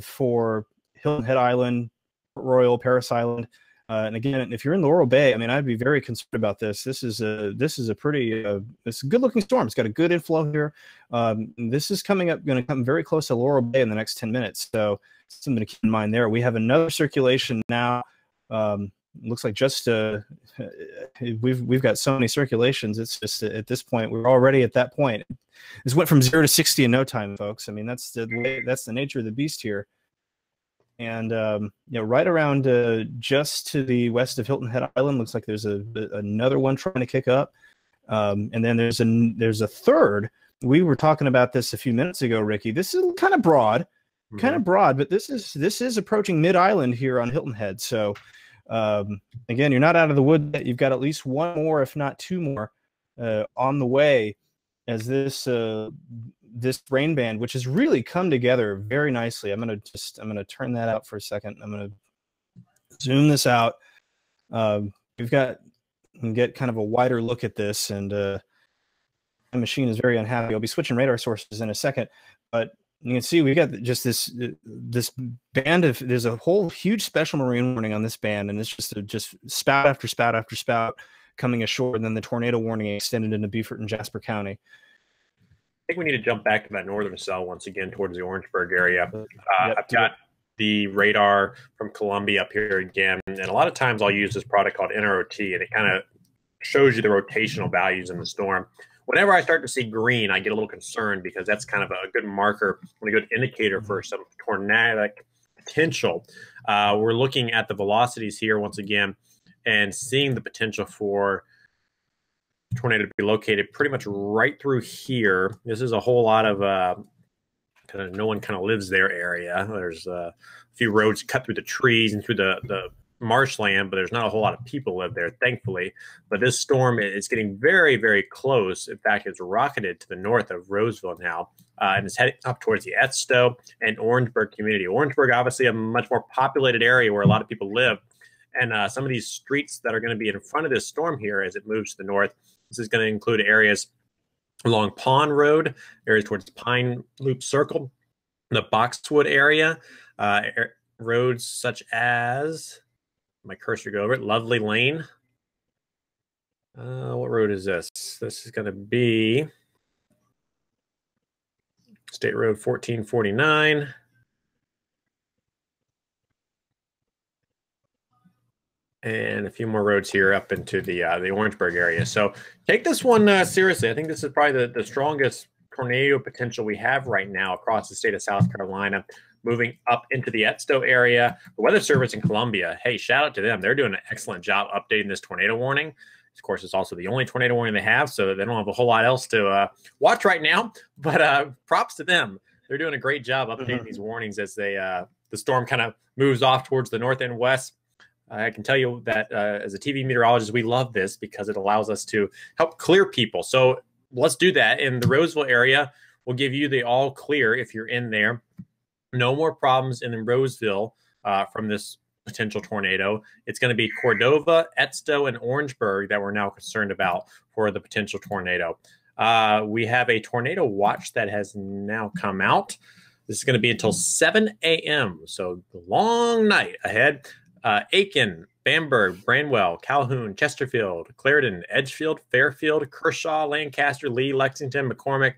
for Hilton Head Island, Port Royal, Paris Island. And again, if you're in Laurel Bay, I mean, I'd be very concerned about this. This is a pretty it's a good looking storm. It's got a good inflow here. This is going to come very close to Laurel Bay in the next 10 minutes. So something to keep in mind there. We have another circulation now. Looks like just we've got so many circulations. It's just at this point we're already at that point. This went from 0 to 60 in no time, folks. I mean, that's the nature of the beast here. And right around just to the west of Hilton Head Island, looks like there's another one trying to kick up. And then there's a third. We were talking about this a few minutes ago, Ricky. This is kind of broad, but this is approaching mid island here on Hilton Head. So again, you're not out of the wood yet. You've got at least one more, if not two more, on the way as this rain band, which has really come together very nicely. I'm gonna turn that out for a second. I'm gonna zoom this out. We can get kind of a wider look at this, and my machine is very unhappy. I'll be switching radar sources in a second, but you can see we got just this band of, there's a whole huge special marine warning on this band, and it's just spout after spout after spout coming ashore, and then the tornado warning extended into Beaufort and Jasper County. I think we need to jump back to that northern cell once again towards the Orangeburg area. I've got the radar from Columbia up here again, and a lot of times I'll use this product called NROT, and it kind of shows you the rotational values in the storm. Whenever I start to see green, I get a little concerned because that's kind of a good marker and a good indicator for some tornadic potential. We're looking at the velocities here once again and seeing the potential for tornado to be located pretty much right through here. This is a whole lot of kind of no one kind of lives there area. There's a few roads cut through the trees and through the marshland, but there's not a whole lot of people live there, thankfully. But this storm is getting very, very close. In fact, it's rocketed to the north of Roseville now, and it's heading up towards the Edstow and Orangeburg community. Orangeburg, obviously, a much more populated area where a lot of people live. And some of these streets that are going to be in front of this storm here as it moves to the north, this is going to include areas along Pond Road, areas towards Pine Loop Circle, the Boxwood area, roads such as, my cursor go over it, Lovely Lane. What road is this? This is going to be State Road 1449. And a few more roads here up into the Orangeburg area. So take this one seriously. I think this is probably the strongest tornado potential we have right now across the state of South Carolina, moving up into the Edstow area. The Weather Service in Columbia, hey, shout out to them. They're doing an excellent job updating this tornado warning. Of course, it's also the only tornado warning they have, so they don't have a whole lot else to watch right now. But props to them. They're doing a great job updating these warnings as the storm kind of moves off towards the north and west. I can tell you that as a TV meteorologist, we love this because it allows us to help clear people. So let's do that. In the Roseville area, we'll give you the all clear if you're in there. No more problems in Roseville from this potential tornado. It's going to be Cordova, Edstow, and Orangeburg that we're now concerned about for the potential tornado. We have a tornado watch that has now come out. This is going to be until 7 a.m. So long night ahead. Aiken, Bamberg, Branwell, Calhoun, Chesterfield, Clarendon, Edgefield, Fairfield, Kershaw, Lancaster, Lee, Lexington, McCormick,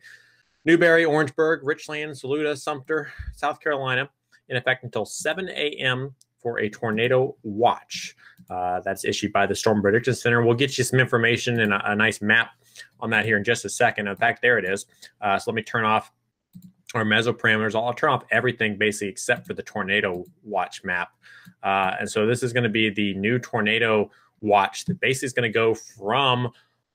Newberry, Orangeburg, Richland, Saluda, Sumter, South Carolina, in effect until 7 a.m. for a tornado watch. That's issued by the Storm Prediction Center. We'll get you some information and a nice map on that here in just a second. In fact, there it is. So let me turn off our mesoparameters. I'll turn off everything basically except for the tornado watch map. And so this is going to be the new tornado watch that basically is going to go from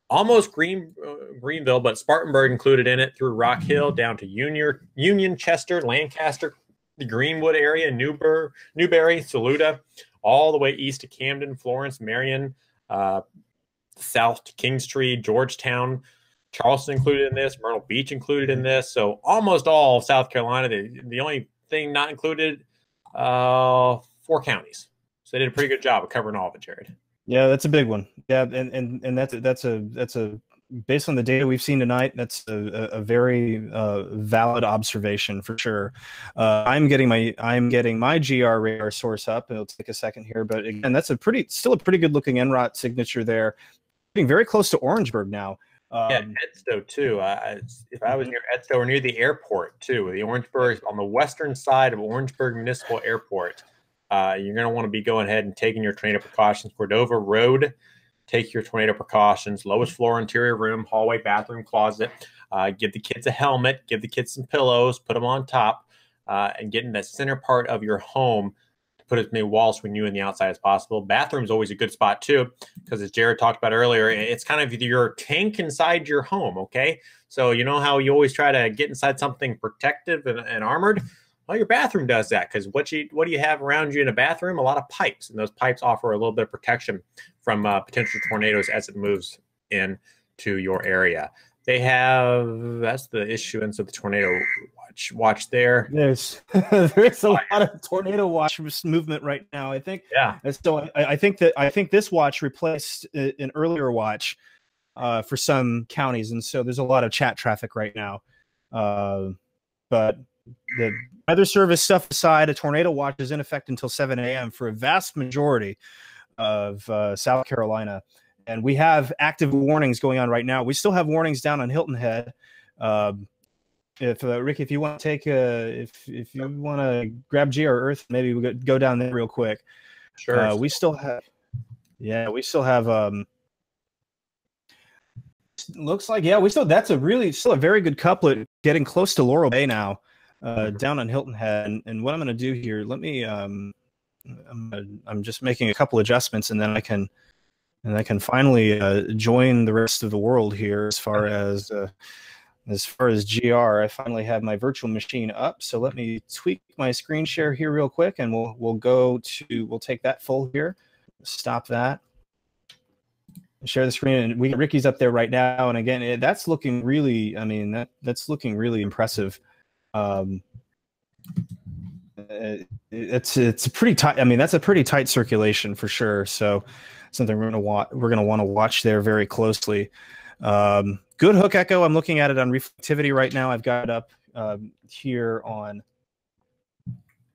almost Greenville, but Spartanburg included in it, through Rock Hill down to Union, Chester, Lancaster, the Greenwood area, Newberry, Saluda, all the way east to Camden, Florence, Marion, south to Kingstree, Georgetown, Charleston included in this, Myrtle Beach included in this. So almost all of South Carolina. The only thing not included, 4 counties. So they did a pretty good job of covering all of it, Jared. Yeah, that's a big one. Yeah, and that's a based on the data we've seen tonight, that's a very valid observation for sure. I'm getting my GR radar source up. It'll take a second here, but again, that's still a pretty good looking NROT signature there. Getting very close to Orangeburg now. Yeah, Edstow too. If I was near Edstow or near the airport too, the Orangeburg on the western side of Orangeburg Municipal Airport, you're going to want to be going ahead and taking your tornado precautions. Cordova Road, take your tornado precautions. Lowest floor, interior room, hallway, bathroom, closet. Give the kids a helmet. Give the kids some pillows. Put them on top, and get in the center part of your home. Put as many walls between you and the outside as possible. Bathroom's always a good spot too, because as Jared talked about earlier, it's kind of your tank inside your home, okay? So you know how you always try to get inside something protective and armored? Well, your bathroom does that, because what do you have around you in a bathroom? A lot of pipes, and those pipes offer a little bit of protection from potential tornadoes as it moves into your area. That's the issuance of the tornado watch there. There's a lot of tornado watch movement right now. I think. Yeah. So I think this watch replaced an earlier watch for some counties, and so there's a lot of chat traffic right now. But the weather service stuff aside, a tornado watch is in effect until 7 a.m. for a vast majority of South Carolina. And we have active warnings going on right now. We still have warnings down on Hilton Head. Ricky, if you want to take if you want to grab GR Earth, maybe we go down there real quick. Sure. We still have looks like that's still a very good couplet getting close to Laurel Bay now, down on Hilton Head. And what I'm going to do here, let me I'm just making a couple adjustments, and then I can finally join the rest of the world here as far as GR. I finally have my virtual machine up, so let me tweak my screen share here real quick, and we'll take that full here. Stop that. Share the screen, and Ricky's up there right now. And again, that's looking really. I mean, that's looking really impressive. It's a pretty tight. I mean, that's a pretty tight circulation for sure. So something we're gonna want to watch there very closely. Good hook echo. I'm looking at it on reflectivity right now. I've got it up here on.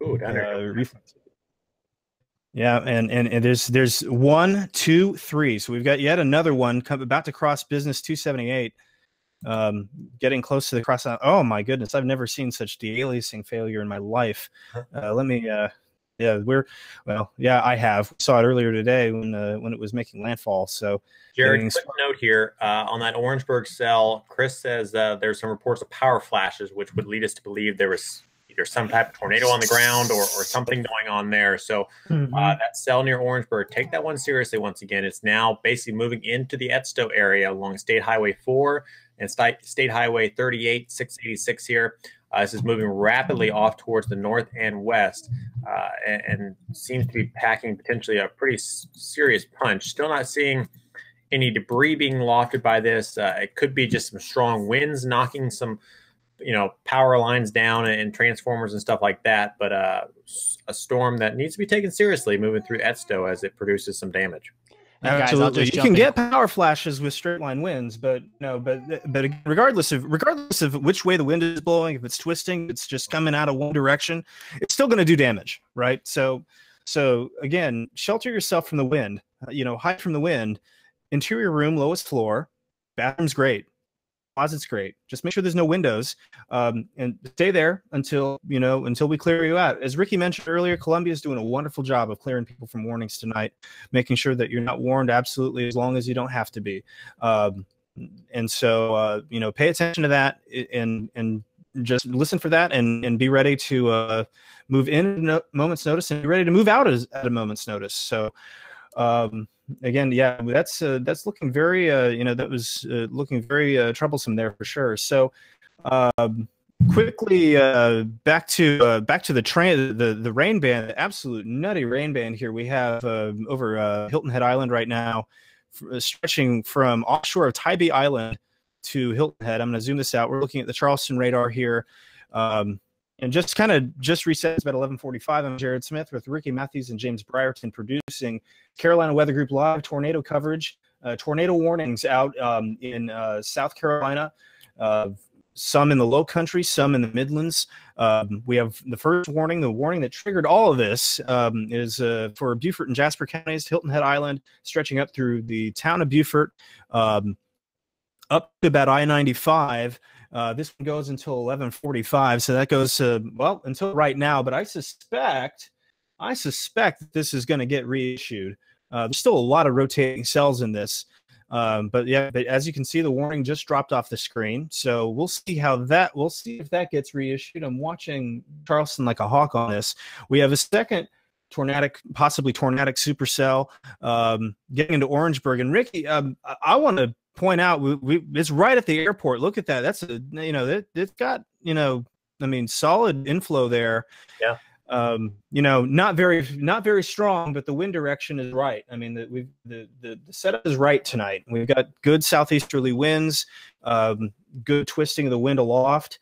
Ooh, down there. Yeah, and there's 1, 2, 3. So we've got yet another one about to cross business 278. Getting close to the cross. Oh my goodness, I've never seen such de-aliasing failure in my life. Let me. I have saw it earlier today when it was making landfall. So, Jared, quick note here on that Orangeburg cell. Chris says there's some reports of power flashes, which would lead us to believe there was either some type of tornado on the ground or something going on there. So that cell near Orangeburg, take that one seriously. Once again, it's now basically moving into the Edstow area along State Highway 4 and State Highway 38, 686 here. This is moving rapidly off towards the north and west, and seems to be packing potentially a pretty serious punch. Still not seeing any debris being lofted by this. It could be just some strong winds knocking some, power lines down and transformers and stuff like that. But a storm that needs to be taken seriously moving through Edstow as it produces some damage. Absolutely, you can get power flashes with straight line winds, but regardless of which way the wind is blowing, if it's twisting, it's just coming out of one direction, it's still going to do damage, right? So again, shelter yourself from the wind. Hide from the wind. Interior room, lowest floor, bathroom's great, closet's great. Just make sure there's no windows, and stay there until we clear you out. As Ricky mentioned earlier, Columbia's doing a wonderful job of clearing people from warnings tonight, making sure that you're not warned absolutely as long as you don't have to be. And so pay attention to that and just listen for that and be ready to move in at a moment's notice and be ready to move out at a moment's notice. So. Again, yeah, that's looking very, that was looking very troublesome there for sure. So, quickly back to the rain band, the absolute nutty rain band here. We have over Hilton Head Island right now, stretching from offshore of Tybee Island to Hilton Head. I'm going to zoom this out. We're looking at the Charleston radar here. And just reset. It's about 11:45. I'm Jared Smith with Ricky Matthews and James Brierton producing Carolina Weather Group live tornado coverage tornado warnings out in South Carolina, some in the Low Country, some in the Midlands. We have the first warning. The warning that triggered all of this is for Beaufort and Jasper counties, Hilton Head Island, stretching up through the town of Beaufort, up to about I-95. This one goes until 11:45, so that goes well until right now. But I suspect this is going to get reissued. There's still a lot of rotating cells in this, but yeah. But as you can see, the warning just dropped off the screen, so we'll see how that. We'll see if that gets reissued. I'm watching Charleston like a hawk on this. We have a second tornadic, possibly tornadic supercell getting into Orangeburg. And Ricky, I want to point out it's right at the airport. Look at that. That's a it's got I mean solid inflow there. Yeah. Not very strong, but the wind direction is right. I mean the setup is right tonight. We've got good southeasterly winds, good twisting of the wind aloft,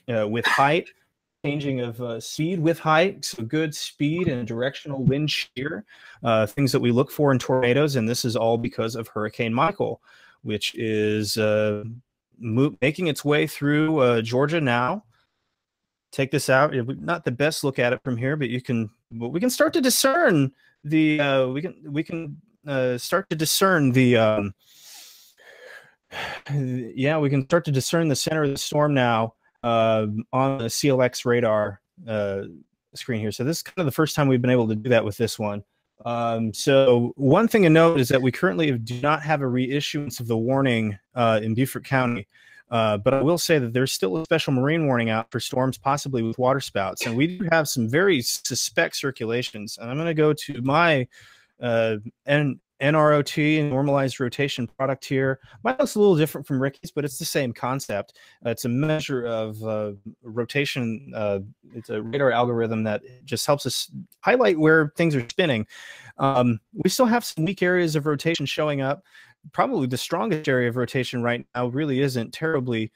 with height. Changing of speed with height, so good speed and directional wind shear, things that we look for in tornadoes, and this is all because of Hurricane Michael, which is making its way through Georgia now. Take this out. Not the best look at it from here, but we can start to discern the we can start to discern the we can start to discern the center of the storm now. On the CLX radar screen here. So this is kind of the first time we've been able to do that with this one. So one thing to note is that we currently do not have a reissuance of the warning in Beaufort County. But I will say that there's still a special marine warning out for storms, possibly with waterspouts. And we do have some very suspect circulations. And I'm going to go to my NROT, normalized rotation product here. Mine looks a little different from Ricky's, but it's the same concept. It's a measure of rotation. It's a radar algorithm that just helps us highlight where things are spinning. We still have some weak areas of rotation showing up. Probably the strongest area of rotation right now really isn't terribly.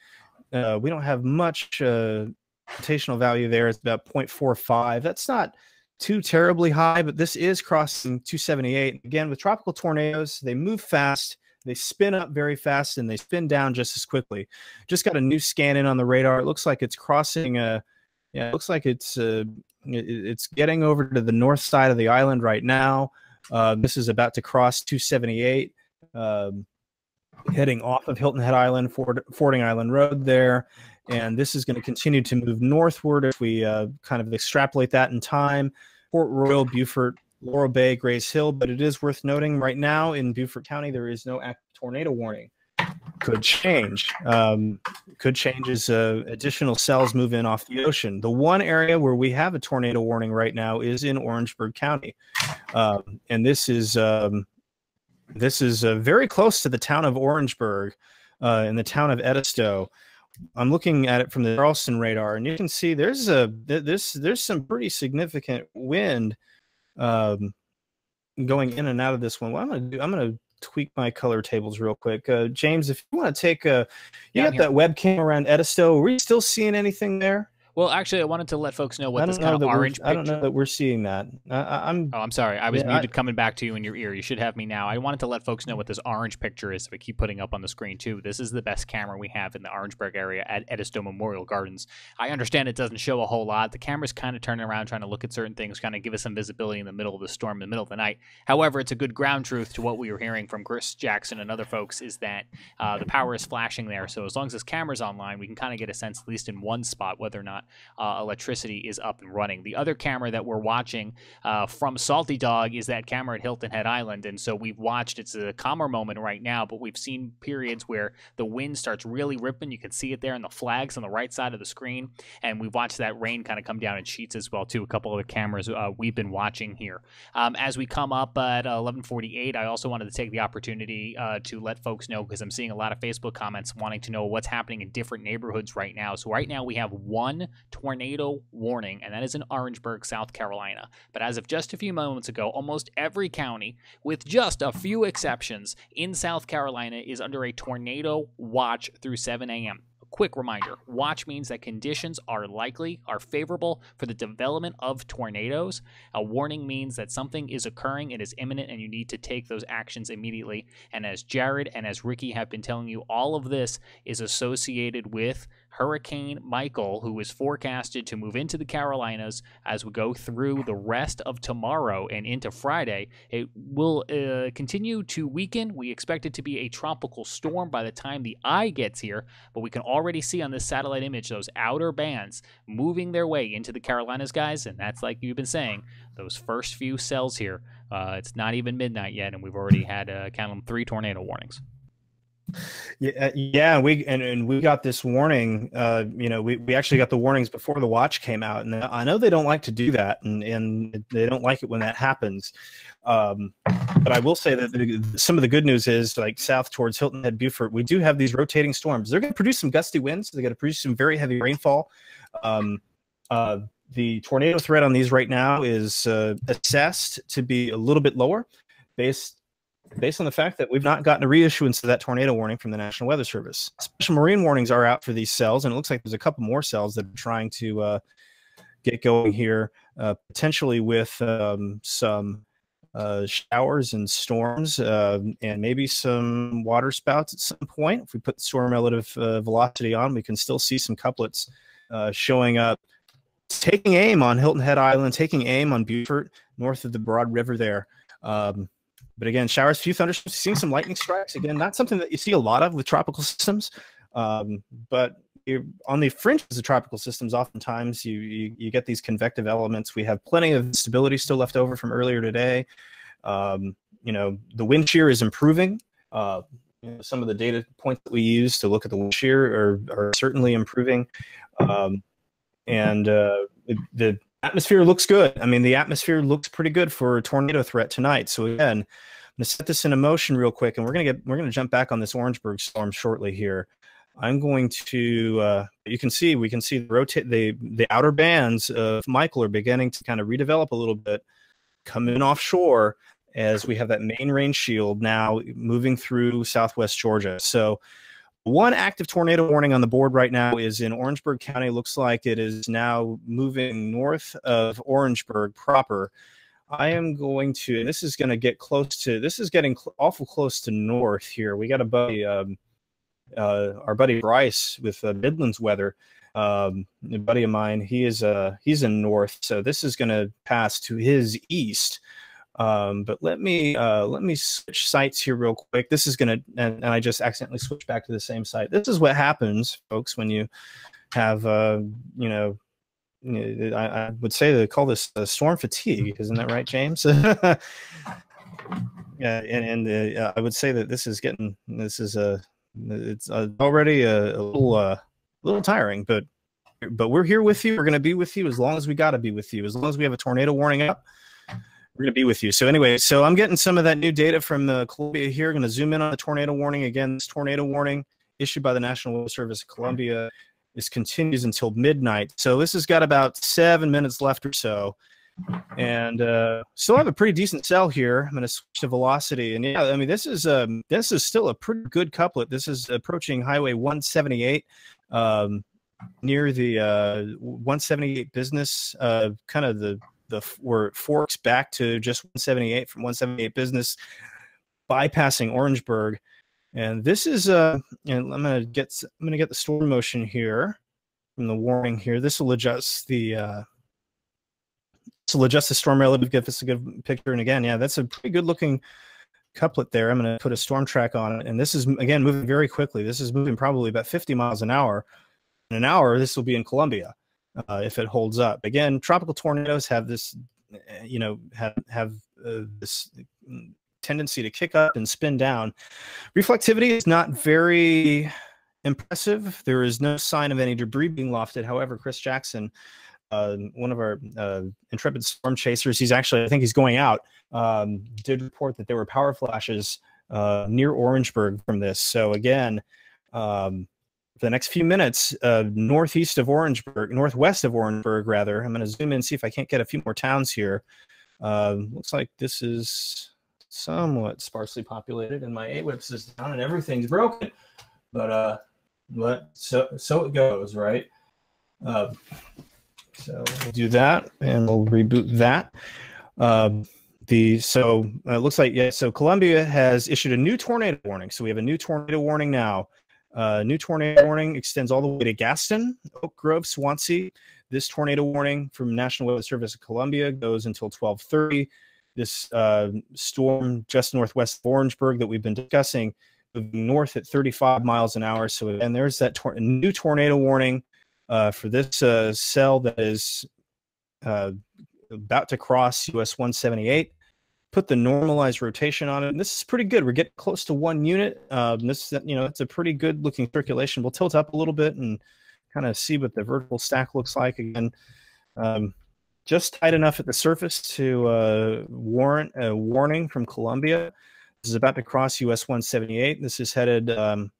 We don't have much rotational value there. It's about 0.45. That's not too terribly high, but this is crossing 278. Again, with tropical tornadoes, they move fast, they spin up very fast, and they spin down just as quickly. Just got a new scan in on the radar. It looks like it's crossing it looks like it's getting over to the north side of the island right now. This is about to cross 278, heading off of Hilton Head Island, Fording Island Road there. And this is going to continue to move northward if we kind of extrapolate that in time. Port Royal, Beaufort, Laurel Bay, Grays Hill. But it is worth noting right now in Beaufort County, there is no active tornado warning. Could change. Could change as additional cells move in off the ocean. The one area where we have a tornado warning right now is in Orangeburg County. And this is very close to the town of Orangeburg in the town of Edisto. I'm looking at it from the Charleston radar, and you can see there's some pretty significant wind going in and out of this one. What I'm gonna tweak my color tables real quick. James, if you want to take you got that webcam around Edisto. Are we still seeing anything there? Well, actually, I wanted to let folks know what this kind of orange picture... I don't know that we're seeing that. I'm sorry. I was muted coming back to you in your ear. You should have me now. I wanted to let folks know what this orange picture is, so we keep putting up on the screen, too. This is the best camera we have in the Orangeburg area at Edisto Memorial Gardens. I understand it doesn't show a whole lot. The camera's kind of turning around, trying to look at certain things, kind of give us some visibility in the middle of the storm, in the middle of the night. However, it's a good ground truth to what we were hearing from Chris Jackson and other folks, is that the power is flashing there. So as long as this camera's online, we can kind of get a sense, at least in one spot, whether or not electricity is up and running. The other camera that we're watching from Salty Dog is that camera at Hilton Head Island, and so we've watched, it's a calmer moment right now, but we've seen periods where the wind starts really ripping. You can see it there in the flags on the right side of the screen, and we've watched that rain kind of come down in sheets as well too. A couple of the cameras we've been watching here. As we come up at 11:48, I also wanted to take the opportunity to let folks know, because I'm seeing a lot of Facebook comments wanting to know what's happening in different neighborhoods right now. So right now we have one tornado warning, and that is in Orangeburg, South Carolina. But as of just a few moments ago, almost every county, with just a few exceptions, in South Carolina is under a tornado watch through 7 a.m. quick reminder, watch means that conditions are favorable for the development of tornadoes. A warning means that something is occurring, it is imminent, and you need to take those actions immediately. And as Jared and as Ricky have been telling you, all of this is associated with Hurricane Michael, who is forecasted to move into the Carolinas as we go through the rest of tomorrow and into Friday. It will continue to weaken. We expect it to be a tropical storm by the time the eye gets here, but we can already see on this satellite image those outer bands moving their way into the Carolinas, guys, and that's, like you've been saying, those first few cells here. It's not even midnight yet, and we've already had, count them, 3 tornado warnings. Yeah, we got this warning. We actually got the warnings before the watch came out, and I know they don't like to do that, and they don't like it when that happens. But I will say that some of the good news is, like south towards Hilton Head, Beaufort, we do have these rotating storms. They're going to produce some gusty winds. They're going to produce some very heavy rainfall. The tornado threat on these right now is assessed to be a little bit lower, based on the fact that we've not gotten a reissuance of that tornado warning from the National Weather Service. Special marine warnings are out for these cells, and it looks like there's a couple more cells that are trying to get going here, potentially with some showers and storms, and maybe some water spouts at some point. If we put the storm relative velocity on, we can still see some couplets showing up, taking aim on Hilton Head Island, taking aim on Beaufort, north of the Broad River there. But again, showers, few thunderstorms, seeing some lightning strikes. Again, not something that you see a lot of with tropical systems, but on the fringes of tropical systems, oftentimes you get these convective elements. We have plenty of stability still left over from earlier today. The wind shear is improving. Some of the data points that we use to look at the wind shear are certainly improving. The atmosphere looks good. I mean, the atmosphere looks pretty good for a tornado threat tonight. So again, I'm going to set this into motion real quick, and we're going to jump back on this Orangeburg storm shortly here. I'm going to we can see the outer bands of Michael are beginning to kind of redevelop a little bit, come in offshore as we have that main rain shield now moving through southwest Georgia. So one active tornado warning on the board right now is in Orangeburg County. Looks like it is now moving north of Orangeburg proper. I am going to, and this is going to get close to, this is getting awful close to north here. We got a buddy, our buddy Bryce with Midlands Weather, a buddy of mine. He's in north, so this is going to pass to his east. But let me switch sites here real quick. This is going to, and I just accidentally switched back to the same site. This is what happens, folks, when you have, I would say they call this storm fatigue. Isn't that right, James? Yeah, and I would say that it's already a little tiring, but we're here with you. We're going to be with you as long as we got to be with you. As long as we have a tornado warning up, we're going to be with you. So anyway, so I'm getting some of that new data from Columbia here. Going to zoom in on the tornado warning. Again, this tornado warning issued by the National Weather Service of Columbia continues until midnight. So this has got about 7 minutes left or so. And still have a pretty decent cell here. I'm going to switch to velocity. And yeah, I mean, this is still a pretty good couplet. This is approaching Highway 178 near the 178 business, kind of where it forks back to just 178 from 178 business, bypassing Orangeburg. And this is and I'm gonna get the storm motion here from the warning here. This will adjust the storm relative, give us a good picture. And again, yeah, that's a pretty good looking couplet there. I'm going to put a storm track on it, and this is again moving very quickly. This is moving probably about 50 miles an hour. In an hour, this will be in Columbia if it holds up. Again, tropical tornadoes have this, have this tendency to kick up and spin down. Reflectivity is not very impressive. There is no sign of any debris being lofted. However, Chris Jackson, one of our intrepid storm chasers, I think he's going out, did report that there were power flashes near Orangeburg from this. So again, for the next few minutes, northwest of Orangeburg, rather. I'm going to zoom in, see if I can't get a few more towns here. Looks like this is somewhat sparsely populated, and my AWIPS is down and everything's broken. But but so it goes, right? So we'll do that, and we'll reboot that. It looks like, so Columbia has issued a new tornado warning. So we have a new tornado warning now. New tornado warning extends all the way to Gaston, Oak Grove, Swansea. This tornado warning from National Weather Service of Columbia goes until 12:30. This storm just northwest of Orangeburg that we've been discussing, moving north at 35 miles an hour. So, and there's that new tornado warning for this cell that is about to cross US 178. Put the normalized rotation on it, and this is pretty good. We're getting close to 1 unit. This, it's a pretty good looking circulation. We'll tilt up a little bit and kind of see what the vertical stack looks like again. Just tight enough at the surface to warrant a warning from Columbia. This is about to cross US 178. This is headed.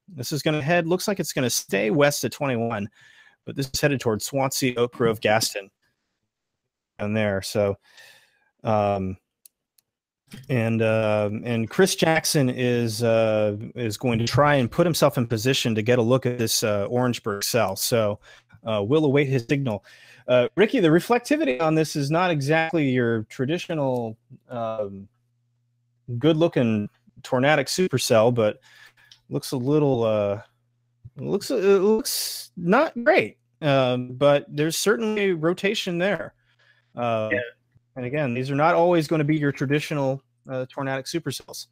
This is going to head. Looks like it's going to stay west of 21, but this is headed towards Swansea, Oak Grove, Gaston, and there. So. And Chris Jackson is going to try and put himself in position to get a look at this Orangeburg cell. So we'll await his signal. Ricky, the reflectivity on this is not exactly your traditional good-looking tornadic supercell, but looks a little it looks not great. But there's certainly rotation there. Yeah. And again, these are not always going to be your traditional tornadic supercells.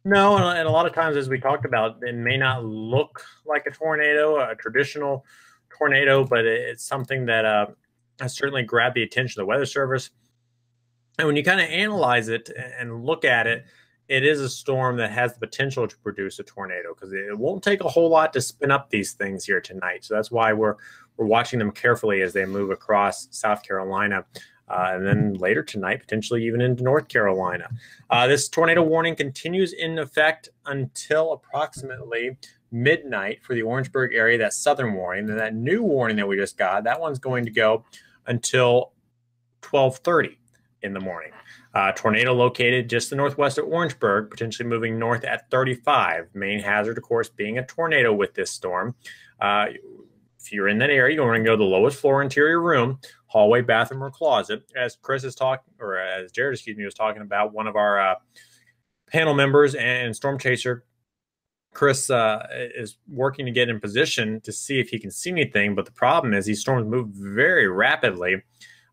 No, and a lot of times, as we talked about, it may not look like a tornado, a traditional tornado, but it's something that has certainly grabbed the attention of the Weather Service. And when you kind of analyze it and look at it, it is a storm that has the potential to produce a tornado, because it won't take a whole lot to spin up these things here tonight. So that's why we're watching them carefully as they move across South Carolina. And then later tonight, potentially even into North Carolina. This tornado warning continues in effect until approximately midnight for the Orangeburg area, that southern warning. And that new warning that we just got, that one's going to go until 12:30 in the morning. Tornado located just the northwest of Orangeburg, potentially moving north at 35. Main hazard, of course, being a tornado with this storm. If you're in that area, you're going to go to the lowest floor interior room, hallway, bathroom, or closet. As Chris is talking, or as Jared, excuse me, was talking about, one of our panel members and storm chaser, Chris, is working to get in position to see if he can see anything. But the problem is these storms move very rapidly.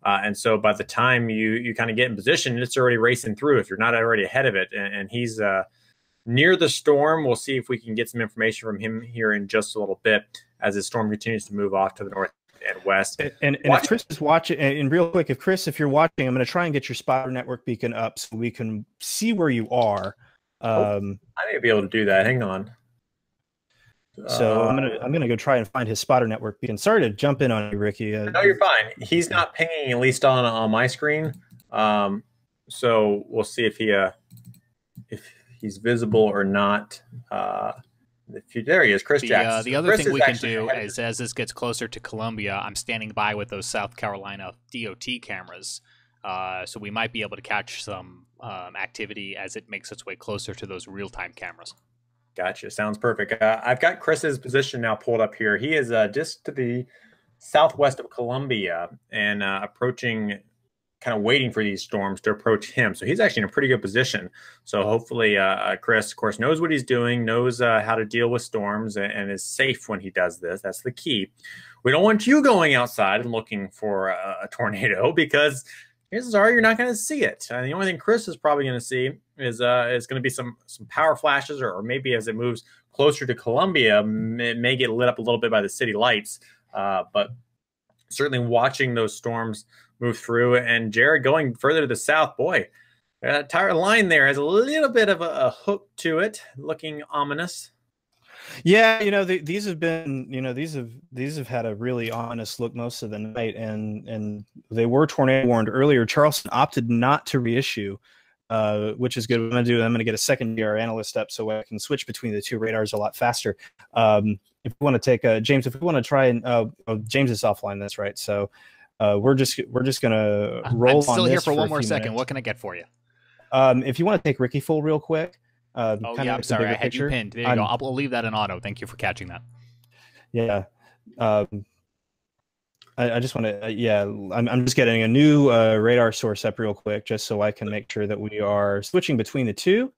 And so by the time you kind of get in position, it's already racing through if you're not already ahead of it. And he's near the storm. We'll see if we can get some information from him here in just a little bit as the storm continues to move off to the north and west. And if Chris is watching, and real quick, if you're watching, I'm going to try and get your spotter network beacon up so we can see where you are. I may be able to do that. Hang on. So I'm gonna go try and find his spotter network beacon. Sorry to jump in on you, Ricky. No, you're fine. He's not pinging, at least on my screen. So we'll see if he's visible or not. There he is, Chris Jackson. The other thing we can do is, as this gets closer to Columbia, I'm standing by with those South Carolina DOT cameras. So we might be able to catch some activity as it makes its way closer to those real-time cameras. Gotcha. Sounds perfect. I've got Chris's position now pulled up here. He is just to the southwest of Columbia and approaching, kind of waiting for these storms to approach him. So he's actually in a pretty good position. So hopefully Chris, of course, knows what he's doing, knows how to deal with storms, and is safe when he does this. That's the key. We don't want you going outside and looking for a tornado, because chances are you're not going to see it. The only thing Chris is probably going to see is going to be some power flashes, or maybe as it moves closer to Columbia, it may get lit up a little bit by the city lights. But certainly watching those storms move through. And Jared, going further to the south, boy, that entire line there has a little bit of a hook to it, looking ominous. Yeah, these have been, these have had a really ominous look most of the night, and they were tornado warned earlier. Charleston opted not to reissue, which is good. I'm going to get a second DR analyst up so I can switch between the two radars a lot faster. If we want to take James, if we want to try and James is offline, that's right. So we're just going to roll. I'm still on here this for one more second. minutes. What can I get for you? If you want to take Ricky full real quick. I'm sorry. I had you pinned. There you go. I'll leave that in auto. Thank you for catching that. Yeah. I just want to, yeah, I'm just getting a new radar source up real quick, just so I can make sure that we are switching between the two.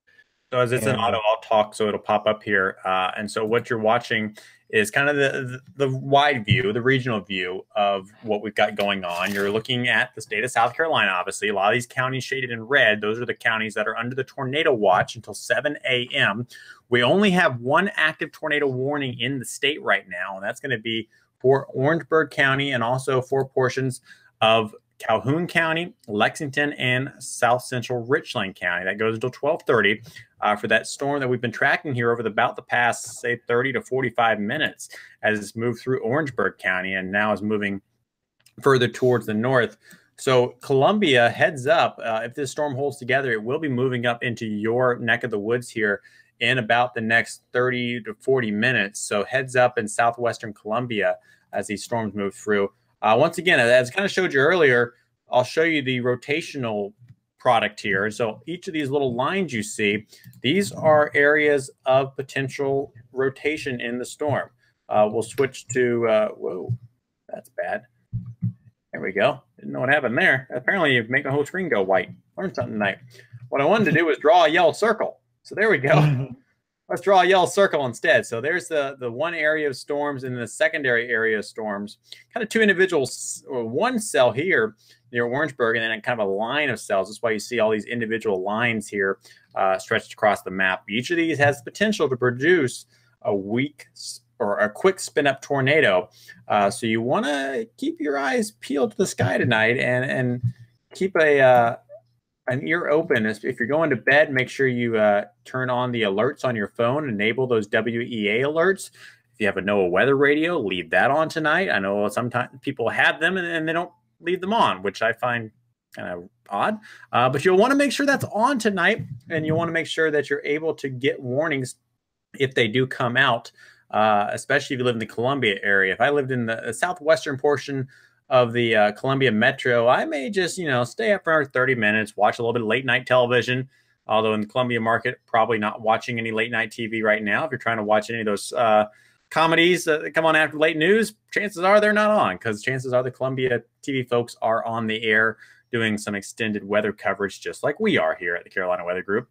So as it's an auto, I'll talk, so it'll pop up here. And so what you're watching is kind of the wide view, the regional view of what we've got going on. You're looking at the state of South Carolina, obviously. A lot of these counties shaded in red, those are the counties that are under the tornado watch until 7 a.m. We only have one active tornado warning in the state right now, and that's going to be for Orangeburg County and also for portions of Calhoun County, Lexington, and South Central Richland County. That goes until 12:30 for that storm that we've been tracking here over about the past, say, 30 to 45 minutes as it's moved through Orangeburg County and now is moving further towards the north. So Columbia, heads up, if this storm holds together, it will be moving up into your neck of the woods here in about the next 30 to 40 minutes. So heads up in southwestern Columbia as these storms move through. Once again, as I kind of showed you earlier, I'll show you the rotational product here. So each of these little lines you see, these are areas of potential rotation in the storm. We'll switch to, whoa, that's bad. There we go. Didn't know what happened there. Apparently you make the whole screen go white. Learned something tonight. What I wanted to do was draw a yellow circle. So there we go. Let's draw a yellow circle instead. So there's the one area of storms and the secondary area of storms. Kind of two individuals, or one cell here near Orangeburg, and then kind of a line of cells. That's why you see all these individual lines here stretched across the map. Each of these has the potential to produce a weak or a quick spin-up tornado. So you want to keep your eyes peeled to the sky tonight and keep an ear open. If you're going to bed, make sure you turn on the alerts on your phone, enable those WEA alerts. If you have a NOAA weather radio, leave that on tonight. I know sometimes people have them and they don't leave them on, which I find kind of odd. But you'll want to make sure that's on tonight, and you want to make sure that you're able to get warnings if they do come out, especially if you live in the Columbia area. If I lived in the southwestern portion of the Columbia Metro, I may just, stay up for 30 minutes, watch a little bit of late night television. Although in the Columbia market, probably not watching any late night TV right now. If you're trying to watch any of those comedies that come on after late news, chances are they're not on, because chances are the Columbia TV folks are on the air doing some extended weather coverage, just like we are here at the Carolina Weather Group.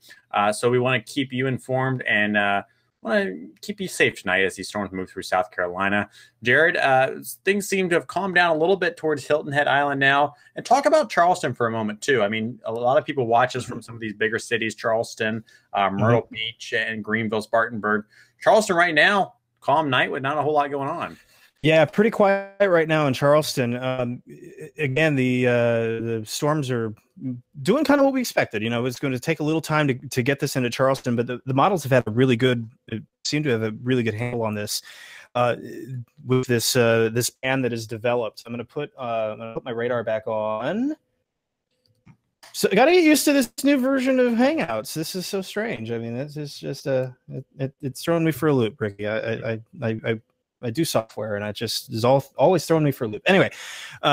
So we want to keep you informed and want to keep you safe tonight as these storms move through South Carolina. Jared, things seem to have calmed down a little bit towards Hilton Head Island now. And talk about Charleston for a moment, too. I mean, a lot of people watch us from some of these bigger cities, Charleston, Myrtle Beach, and Greenville, Spartanburg. Charleston right now, calm night with not a whole lot going on. Yeah, pretty quiet right now in Charleston. Again, the storms are doing kind of what we expected. It's going to take a little time to get this into Charleston, but the models have had a really good, seem to have a really good handle on this with this this band that is developed. I'm going to put my radar back on. So I got to get used to this new version of Hangouts. This is so strange. I mean, this is just it's throwing me for a loop, Ricky. I do software, and it just is always throwing me for a loop. Anyway,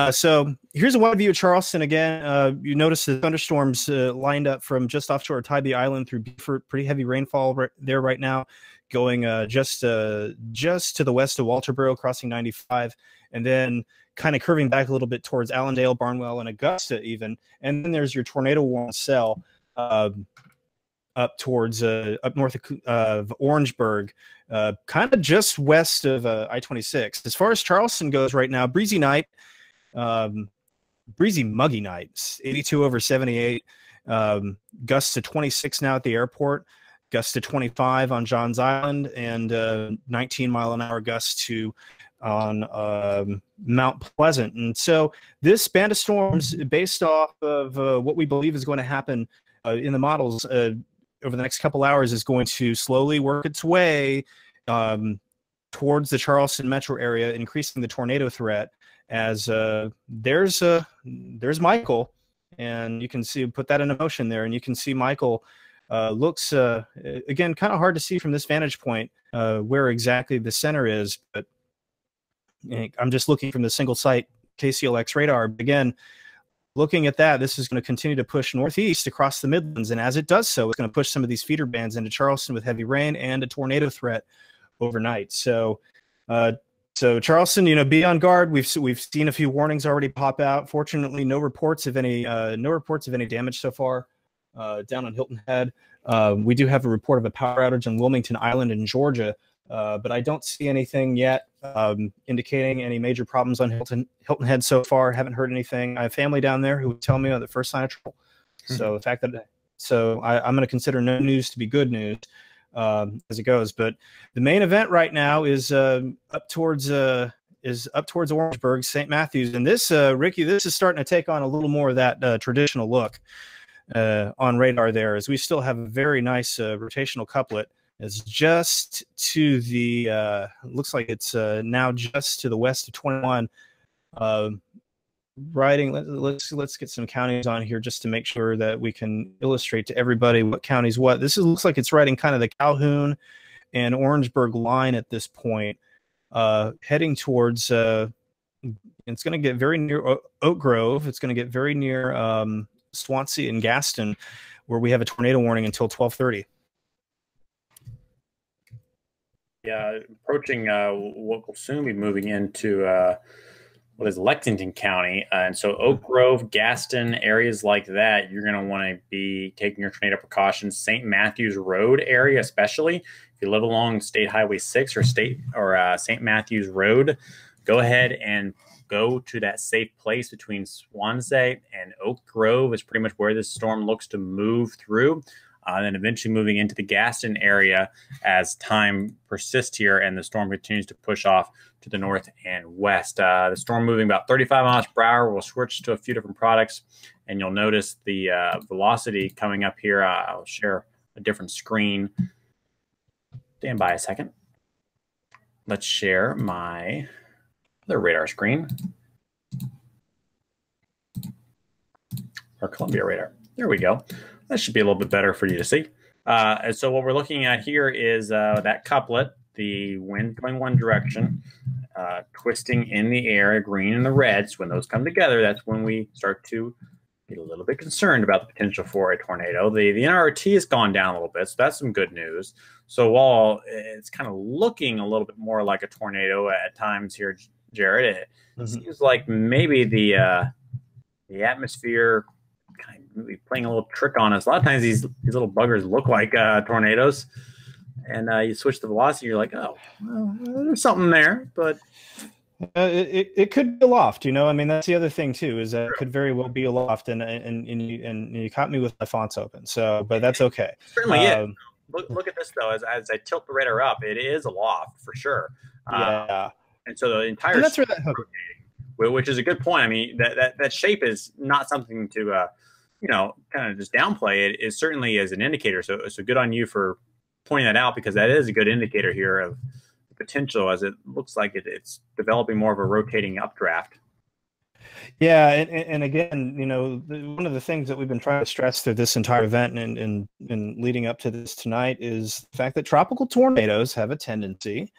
so here's a wide view of Charleston again. You notice the thunderstorms lined up from just offshore Tybee Island through Beaufort. Pretty heavy rainfall there right now, going just to the west of Walterboro, crossing 95, and then kind of curving back a little bit towards Allendale, Barnwell, and Augusta even. And then there's your tornado warning cell up towards up north of Orangeburg, kind of just west of I-26. As far as Charleston goes right now, breezy night, breezy muggy nights, 82 over 78, gusts to 26 now at the airport, gusts to 25 on Johns Island, and 19-mile-an-hour gusts to on Mount Pleasant. And so this band of storms, based off of what we believe is going to happen in the models over the next couple hours, is going to slowly work its way towards the Charleston metro area, increasing the tornado threat. As there's Michael, and you can see, put that in motion there, and you can see Michael looks again kind of hard to see from this vantage point where exactly the center is, but I'm just looking from the single site KCLX radar. Again, looking at that, this is going to continue to push northeast across the Midlands, and as it does so, it's going to push some of these feeder bands into Charleston with heavy rain and a tornado threat overnight. So So Charleston, be on guard. We've seen a few warnings already pop out. Fortunately, no reports of any damage so far down on Hilton Head. We do have a report of a power outage on Wilmington Island in Georgia, but I don't see anything yet indicating any major problems on Hilton Head so far. Haven't heard anything. I have family down there who would tell me on the first sign of trouble. So the fact that I'm going to consider no news to be good news as it goes. But the main event right now is up towards Orangeburg, St. Matthews, and this Ricky, this is starting to take on a little more of that traditional look on radar there, as we still have a very nice rotational couplet. It's just to the looks like it's now just to the west of 21. Let's get some counties on here just to make sure that we can illustrate to everybody what counties what. This looks like it's riding kind of the Calhoun and Orangeburg line at this point, heading towards it's going to get very near Oak Grove. It's going to get very near Swansea and Gaston, where we have a tornado warning until 12:30. Yeah, approaching what will soon be moving into what is Lexington County. And so Oak Grove, Gaston, areas like that, you're going to want to be taking your tornado precautions. St. Matthews Road area, especially if you live along State Highway 6 or St. Matthews Road, go ahead and go to that safe place between Swansea and Oak Grove is pretty much where this storm looks to move through. And then eventually moving into the Gaston area as time persists here and the storm continues to push off to the north and west. The storm moving about 35 miles per hour. We'll switch to a few different products, and you'll notice the velocity coming up here. I'll share a different screen. Stand by a second. Let's share my other radar screen. Or Columbia radar. There we go. That should be a little bit better for you to see. And so what we're looking at here is that couplet, the wind going one direction, twisting in the air, green and the reds. When those come together, that's when we start to get a little bit concerned about the potential for a tornado. The NRT has gone down a little bit, so that's some good news. So while it's kind of looking a little bit more like a tornado at times here, Jared, it seems like maybe the atmosphere kind of playing a little trick on us. A lot of times these little buggers look like tornadoes, and you switch the velocity, you're like, oh, well, there's something there, but it could be aloft. I mean, that's the other thing too, is that it could very well be aloft, and you caught me with my fonts open, so but that's okay. Certainly, yeah. Look at this though. As I tilt the radar up, it is aloft for sure. Yeah, and so the entire and that's where that rotating, which is a good point. I mean, that shape is not something to kind of just downplay. It certainly is an indicator. So good on you for pointing that out, because that is a good indicator here of the potential, as it looks like it's developing more of a rotating updraft. Yeah, and again, one of the things that we've been trying to stress through this entire event and leading up to this tonight is the fact that tropical tornadoes have a tendency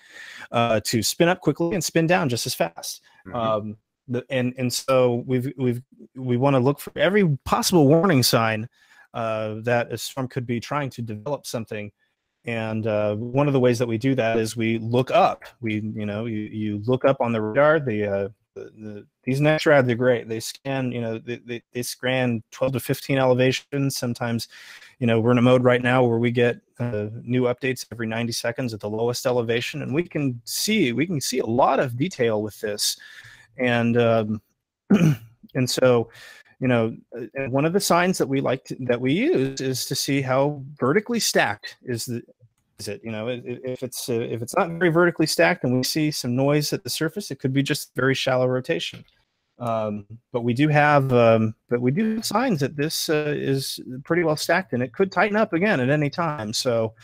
to spin up quickly and spin down just as fast. And so we want to look for every possible warning sign that a storm could be trying to develop something. And one of the ways that we do that is we look up. You look up on the radar. These NextRad, they're great. They scan, they scan 12 to 15 elevations. Sometimes, we're in a mode right now where we get new updates every 90 seconds at the lowest elevation, and we can see a lot of detail with this. And and so, one of the signs that we use is to see how vertically stacked is it. If it's not very vertically stacked and we see some noise at the surface, it could be just very shallow rotation. But we do have signs that this is pretty well stacked, and it could tighten up again at any time. So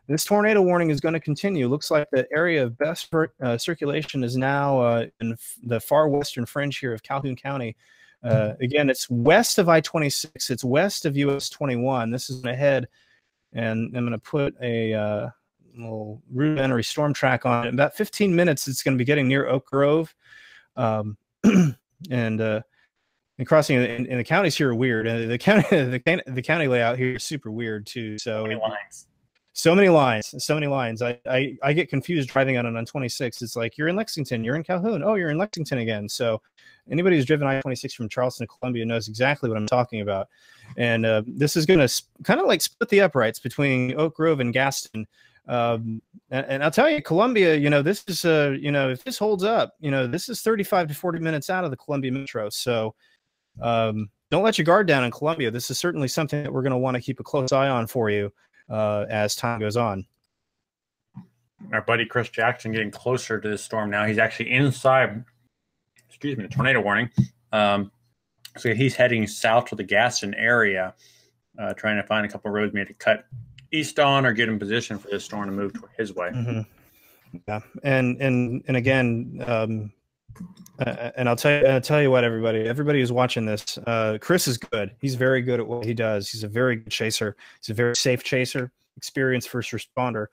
this tornado warning is going to continue. Looks like the area of best circulation is now in the far western fringe here of Calhoun County. Again, it's west of I-26. It's west of US 21. This is ahead, and I'm going to put a little rudimentary storm track on it. In about 15 minutes, it's going to be getting near Oak Grove, and crossing. And the counties here are weird. The county layout here is super weird too. So. Lines. So many lines, so many lines. I get confused driving on 26. It's like, you're in Lexington, you're in Calhoun. Oh, you're in Lexington again. So anybody who's driven I-26 from Charleston to Columbia knows exactly what I'm talking about. And this is going to kind of like split the uprights between Oak Grove and Gaston. And I'll tell you, Columbia, this is, if this holds up, this is 35 to 40 minutes out of the Columbia Metro. So don't let your guard down in Columbia. This is certainly something that we're going to want to keep a close eye on for you as time goes on. Our buddy Chris Jackson getting closer to this storm now. He's actually inside, the tornado warning. So he's heading south to the Gaston area, trying to find a couple of roads maybe to cut east on or get in position for this storm to move his way. Mm-hmm. Yeah, and again, and I'll tell you what, everybody who's watching this, Chris is good. He's very good at what he does. He's a very good chaser. He's a very safe chaser, experienced first responder,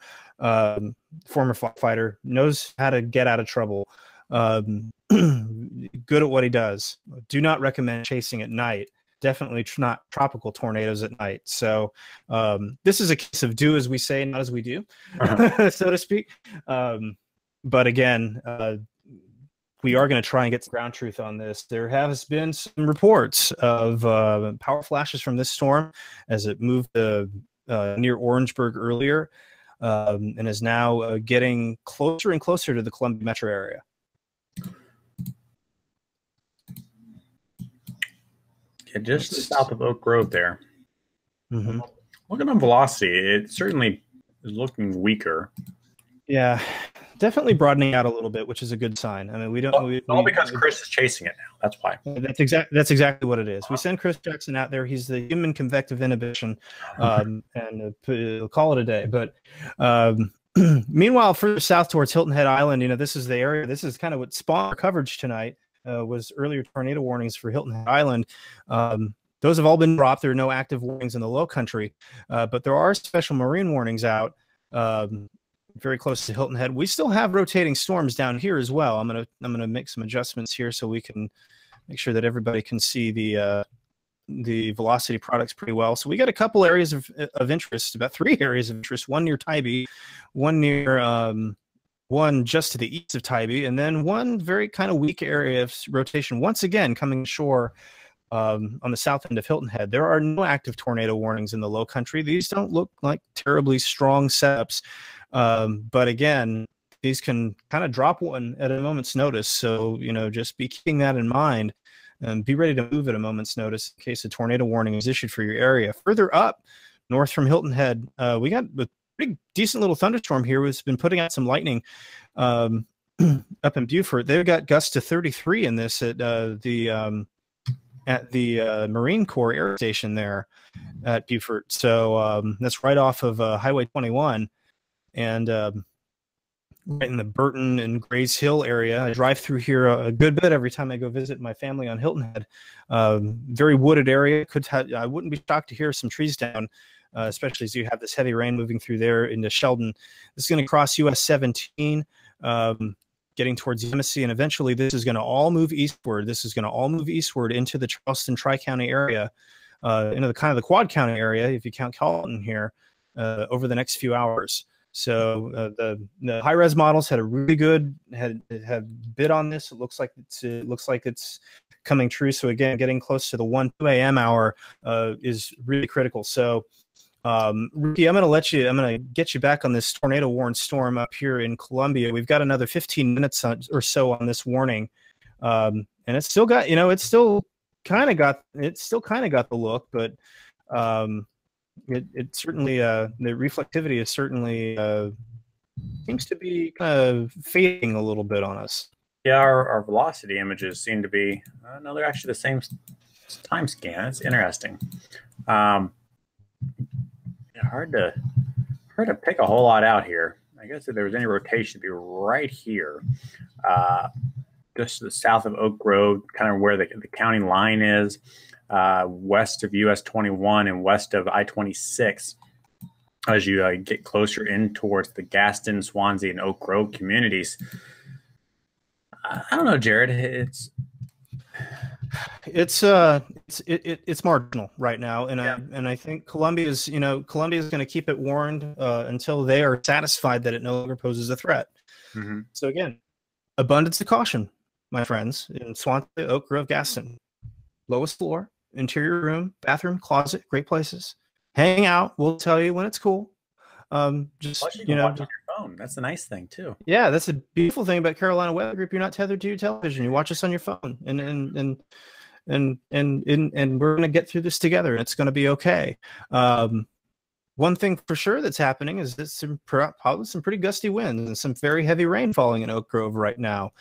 former fighter, knows how to get out of trouble. Good at what he does. Do not recommend chasing at night. Definitely not tropical tornadoes at night. So this is a case of do as we say, not as we do, so to speak. But again, we are going to try and get the ground truth on this. There has been some reports of power flashes from this storm as it moved near Orangeburg earlier, and is now getting closer and closer to the Columbia metro area. Yeah, just south of Oak Grove there. Mm-hmm. Looking on velocity, it certainly is looking weaker. Yeah, definitely broadening out a little bit, which is a good sign. I mean, we don't. All because Chris is chasing it now. That's why. That's exactly what it is. We send Chris Jackson out there. He's the human convective inhibition, and we'll call it a day. But meanwhile, further south towards Hilton Head Island, this is the area. This is kind of what spawned our coverage tonight. Was earlier tornado warnings for Hilton Head Island. Those have all been dropped. There are no active warnings in the low country, but there are special marine warnings out very close to Hilton Head. We still have rotating storms down here as well. I'm gonna make some adjustments here so we can make sure that everybody can see the velocity products pretty well. So we got a couple areas of interest, about 3 areas of interest, one near Tybee, one near one just to the east of Tybee, and then one very kind of weak area of rotation, once again coming ashore on the south end of Hilton Head. There are no active tornado warnings in the low country. These don't look like terribly strong setups, but again, these can kind of drop one at a moment's notice. So, just be keeping that in mind and be ready to move at a moment's notice in case a tornado warning is issued for your area. Further up north from Hilton Head, we got a pretty decent little thunderstorm here. It's been putting out some lightning up in Beaufort. They've got gusts to 33 in this at the Marine Corps Air Station there at Beaufort. So that's right off of Highway 21 and right in the Burton and Grays Hill area. I drive through here a good bit every time I go visit my family on Hilton Head. Very wooded area. I wouldn't be shocked to hear some trees down, especially as you have this heavy rain moving through there into Sheldon. This is going to cross US 17, getting towards Yemassee, and eventually this is going to all move eastward. This is going to all move eastward into the Charleston Tri-County area, into the kind of the Quad County area, if you count Calhoun here, over the next few hours. So the high-res models had a really good had bid on this. It looks like it's coming true. So again, getting close to the 2 a.m. hour is really critical. So Ricky, I'm going to get you back on this tornado warned storm up here in Columbia. We've got another 15 minutes or so on this warning. And it's still got, it's still kind of got the look, but it certainly, the reflectivity is certainly seems to be kind of fading a little bit on us. Yeah, our velocity images seem to be, no, they're actually the same time scan. It's interesting. Hard to pick a whole lot out here. I guess if there was any rotation, it'd be right here, just to the south of Oak Grove, kind of where the county line is, west of US 21 and west of I-26. As you get closer in towards the Gaston, Swansea, and Oak Grove communities. I don't know, Jared. It's marginal right now, and I think Columbia's going to keep it warned until they are satisfied that it no longer poses a threat. Mm-hmm. So again, abundance of caution, my friends, in Swansea, Oak Grove, Gaston. Lowest floor, interior room, bathroom, closet, great places. Hang out. We'll tell you when it's cool. Just Plus you can watch on your phone. That's the nice thing too. Yeah, that's a beautiful thing about Carolina Weather Group. You're not tethered to your television. You watch us on your phone, and we're gonna get through this together, and it's gonna be okay. One thing for sure that's happening is that probably some pretty gusty winds and some very heavy rain falling in Oak Grove right now.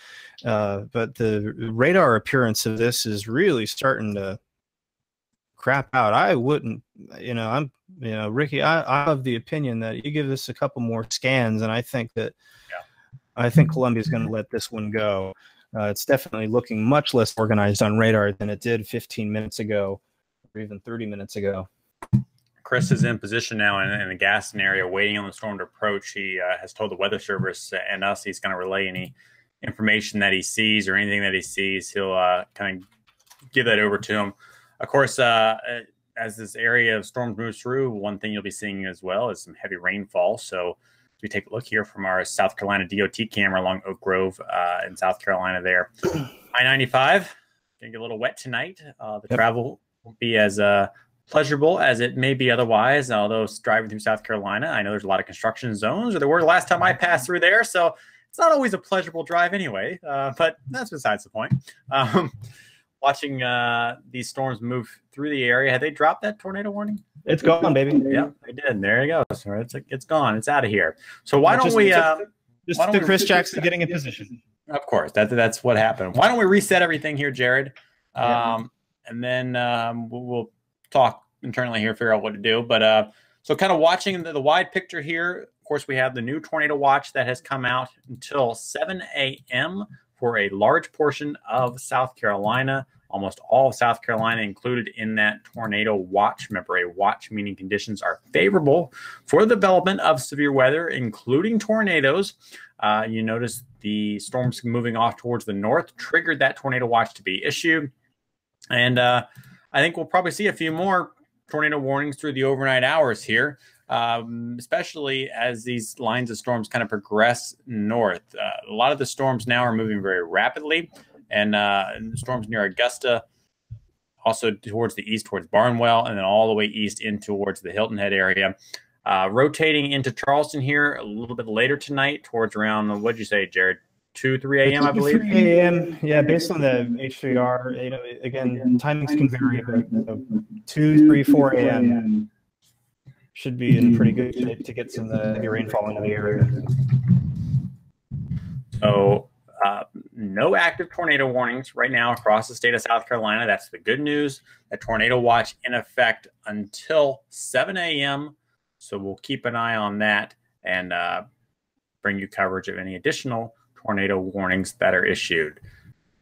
But the radar appearance of this is really starting to crap out. I wouldn't, Ricky, I'm of the opinion that you give this a couple more scans, and I think Columbia's going to let this one go. It's definitely looking much less organized on radar than it did 15 minutes ago or even 30 minutes ago. Chris is in position now in the Gaston area waiting on the storm to approach. He has told the Weather Service and us he's going to relay any information that he sees or anything that he sees. He'll kind of give that over to him. Of course, as this area of storms moves through, one thing you'll be seeing as well is some heavy rainfall. So if we take a look here from our South Carolina DOT camera along Oak Grove in South Carolina there. I-95, going to get a little wet tonight. The travel won't be as pleasurable as it may be otherwise, although driving through South Carolina, I know there's a lot of construction zones, or there were the last time I passed through there, so it's not always a pleasurable drive anyway, but that's besides the point. Watching these storms move through the area, have they dropped that tornado warning? It's gone, baby. Yeah, they did. There you go. So it's gone. It's out of here. So why don't we just the Chris Jackson getting in position? Of course, that's what happened. Why don't we reset everything here, Jared? And then we'll talk internally here, figure out what to do. But so kind of watching the wide picture here, of course, we have the new tornado watch that has come out until 7 a.m. for a large portion of South Carolina. Almost all of South Carolina included in that tornado watch. Remember, a watch meaning conditions are favorable for the development of severe weather, including tornadoes. You notice the storms moving off towards the north triggered that tornado watch to be issued. And I think we'll probably see a few more tornado warnings through the overnight hours here, especially as these lines of storms kind of progress north. A lot of the storms now are moving very rapidly, and the storms near Augusta, also towards the east, towards Barnwell, and then all the way east in towards the Hilton Head area. Rotating into Charleston here a little bit later tonight, towards around, what'd you say, Jared? 2, 3 a.m., I believe. 3 a.m. Yeah, based on the H3R, again, timings can vary, but 2, 3, 4 a.m. should be in pretty good shape to get some heavy rainfall into the area. So no active tornado warnings right now across the state of South Carolina. That's the good news. A tornado watch in effect until 7 a.m. So we'll keep an eye on that and bring you coverage of any additional tornado warnings that are issued.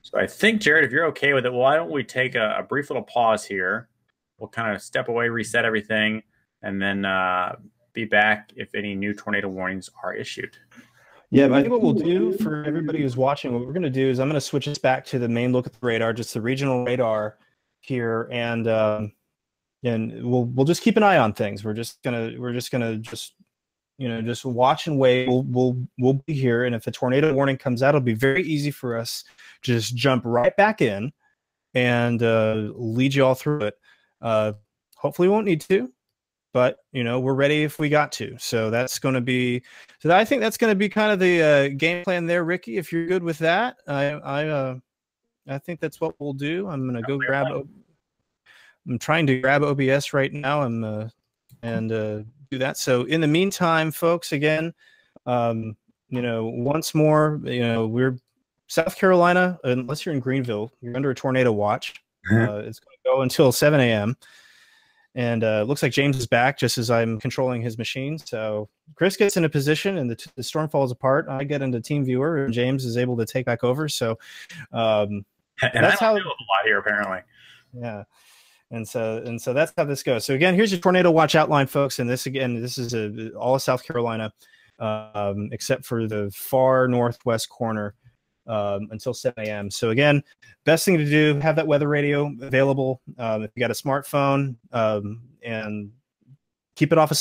So I think, Jared, if you're okay with it, why don't we take a brief little pause here. We'll kind of step away, reset everything, and then be back if any new tornado warnings are issued. Yeah, but I think what we'll do for everybody who's watching, what we're going to do is I'm going to switch us back to the main look at the radar, just the regional radar here, and we'll just keep an eye on things. We're just gonna just watch and wait. We'll be here, and if a tornado warning comes out, it'll be very easy for us to just jump right back in and lead you all through it. Hopefully, we won't need to, but we're ready if we got to. So that's going to be. So I think that's going to be kind of the game plan there, Ricky. If you're good with that, I think that's what we'll do. I'm going to go grab. I'm trying to grab OBS right now. And do that. So in the meantime, folks, again, once more, we're South Carolina, unless you're in Greenville, you're under a tornado watch. It's going to go until 7 a.m. And it looks like James is back just as I'm controlling his machine. So Chris gets into position and the storm falls apart. I get into Team Viewer and James is able to take back over. So and that's how a lot here, apparently. Yeah. And so that's how this goes. So again, here's your tornado watch outline, folks. And this is all of South Carolina, except for the far northwest corner. until 7 a.m. So again, best thing to do, have that weather radio available. If you got a smartphone, and keep it off of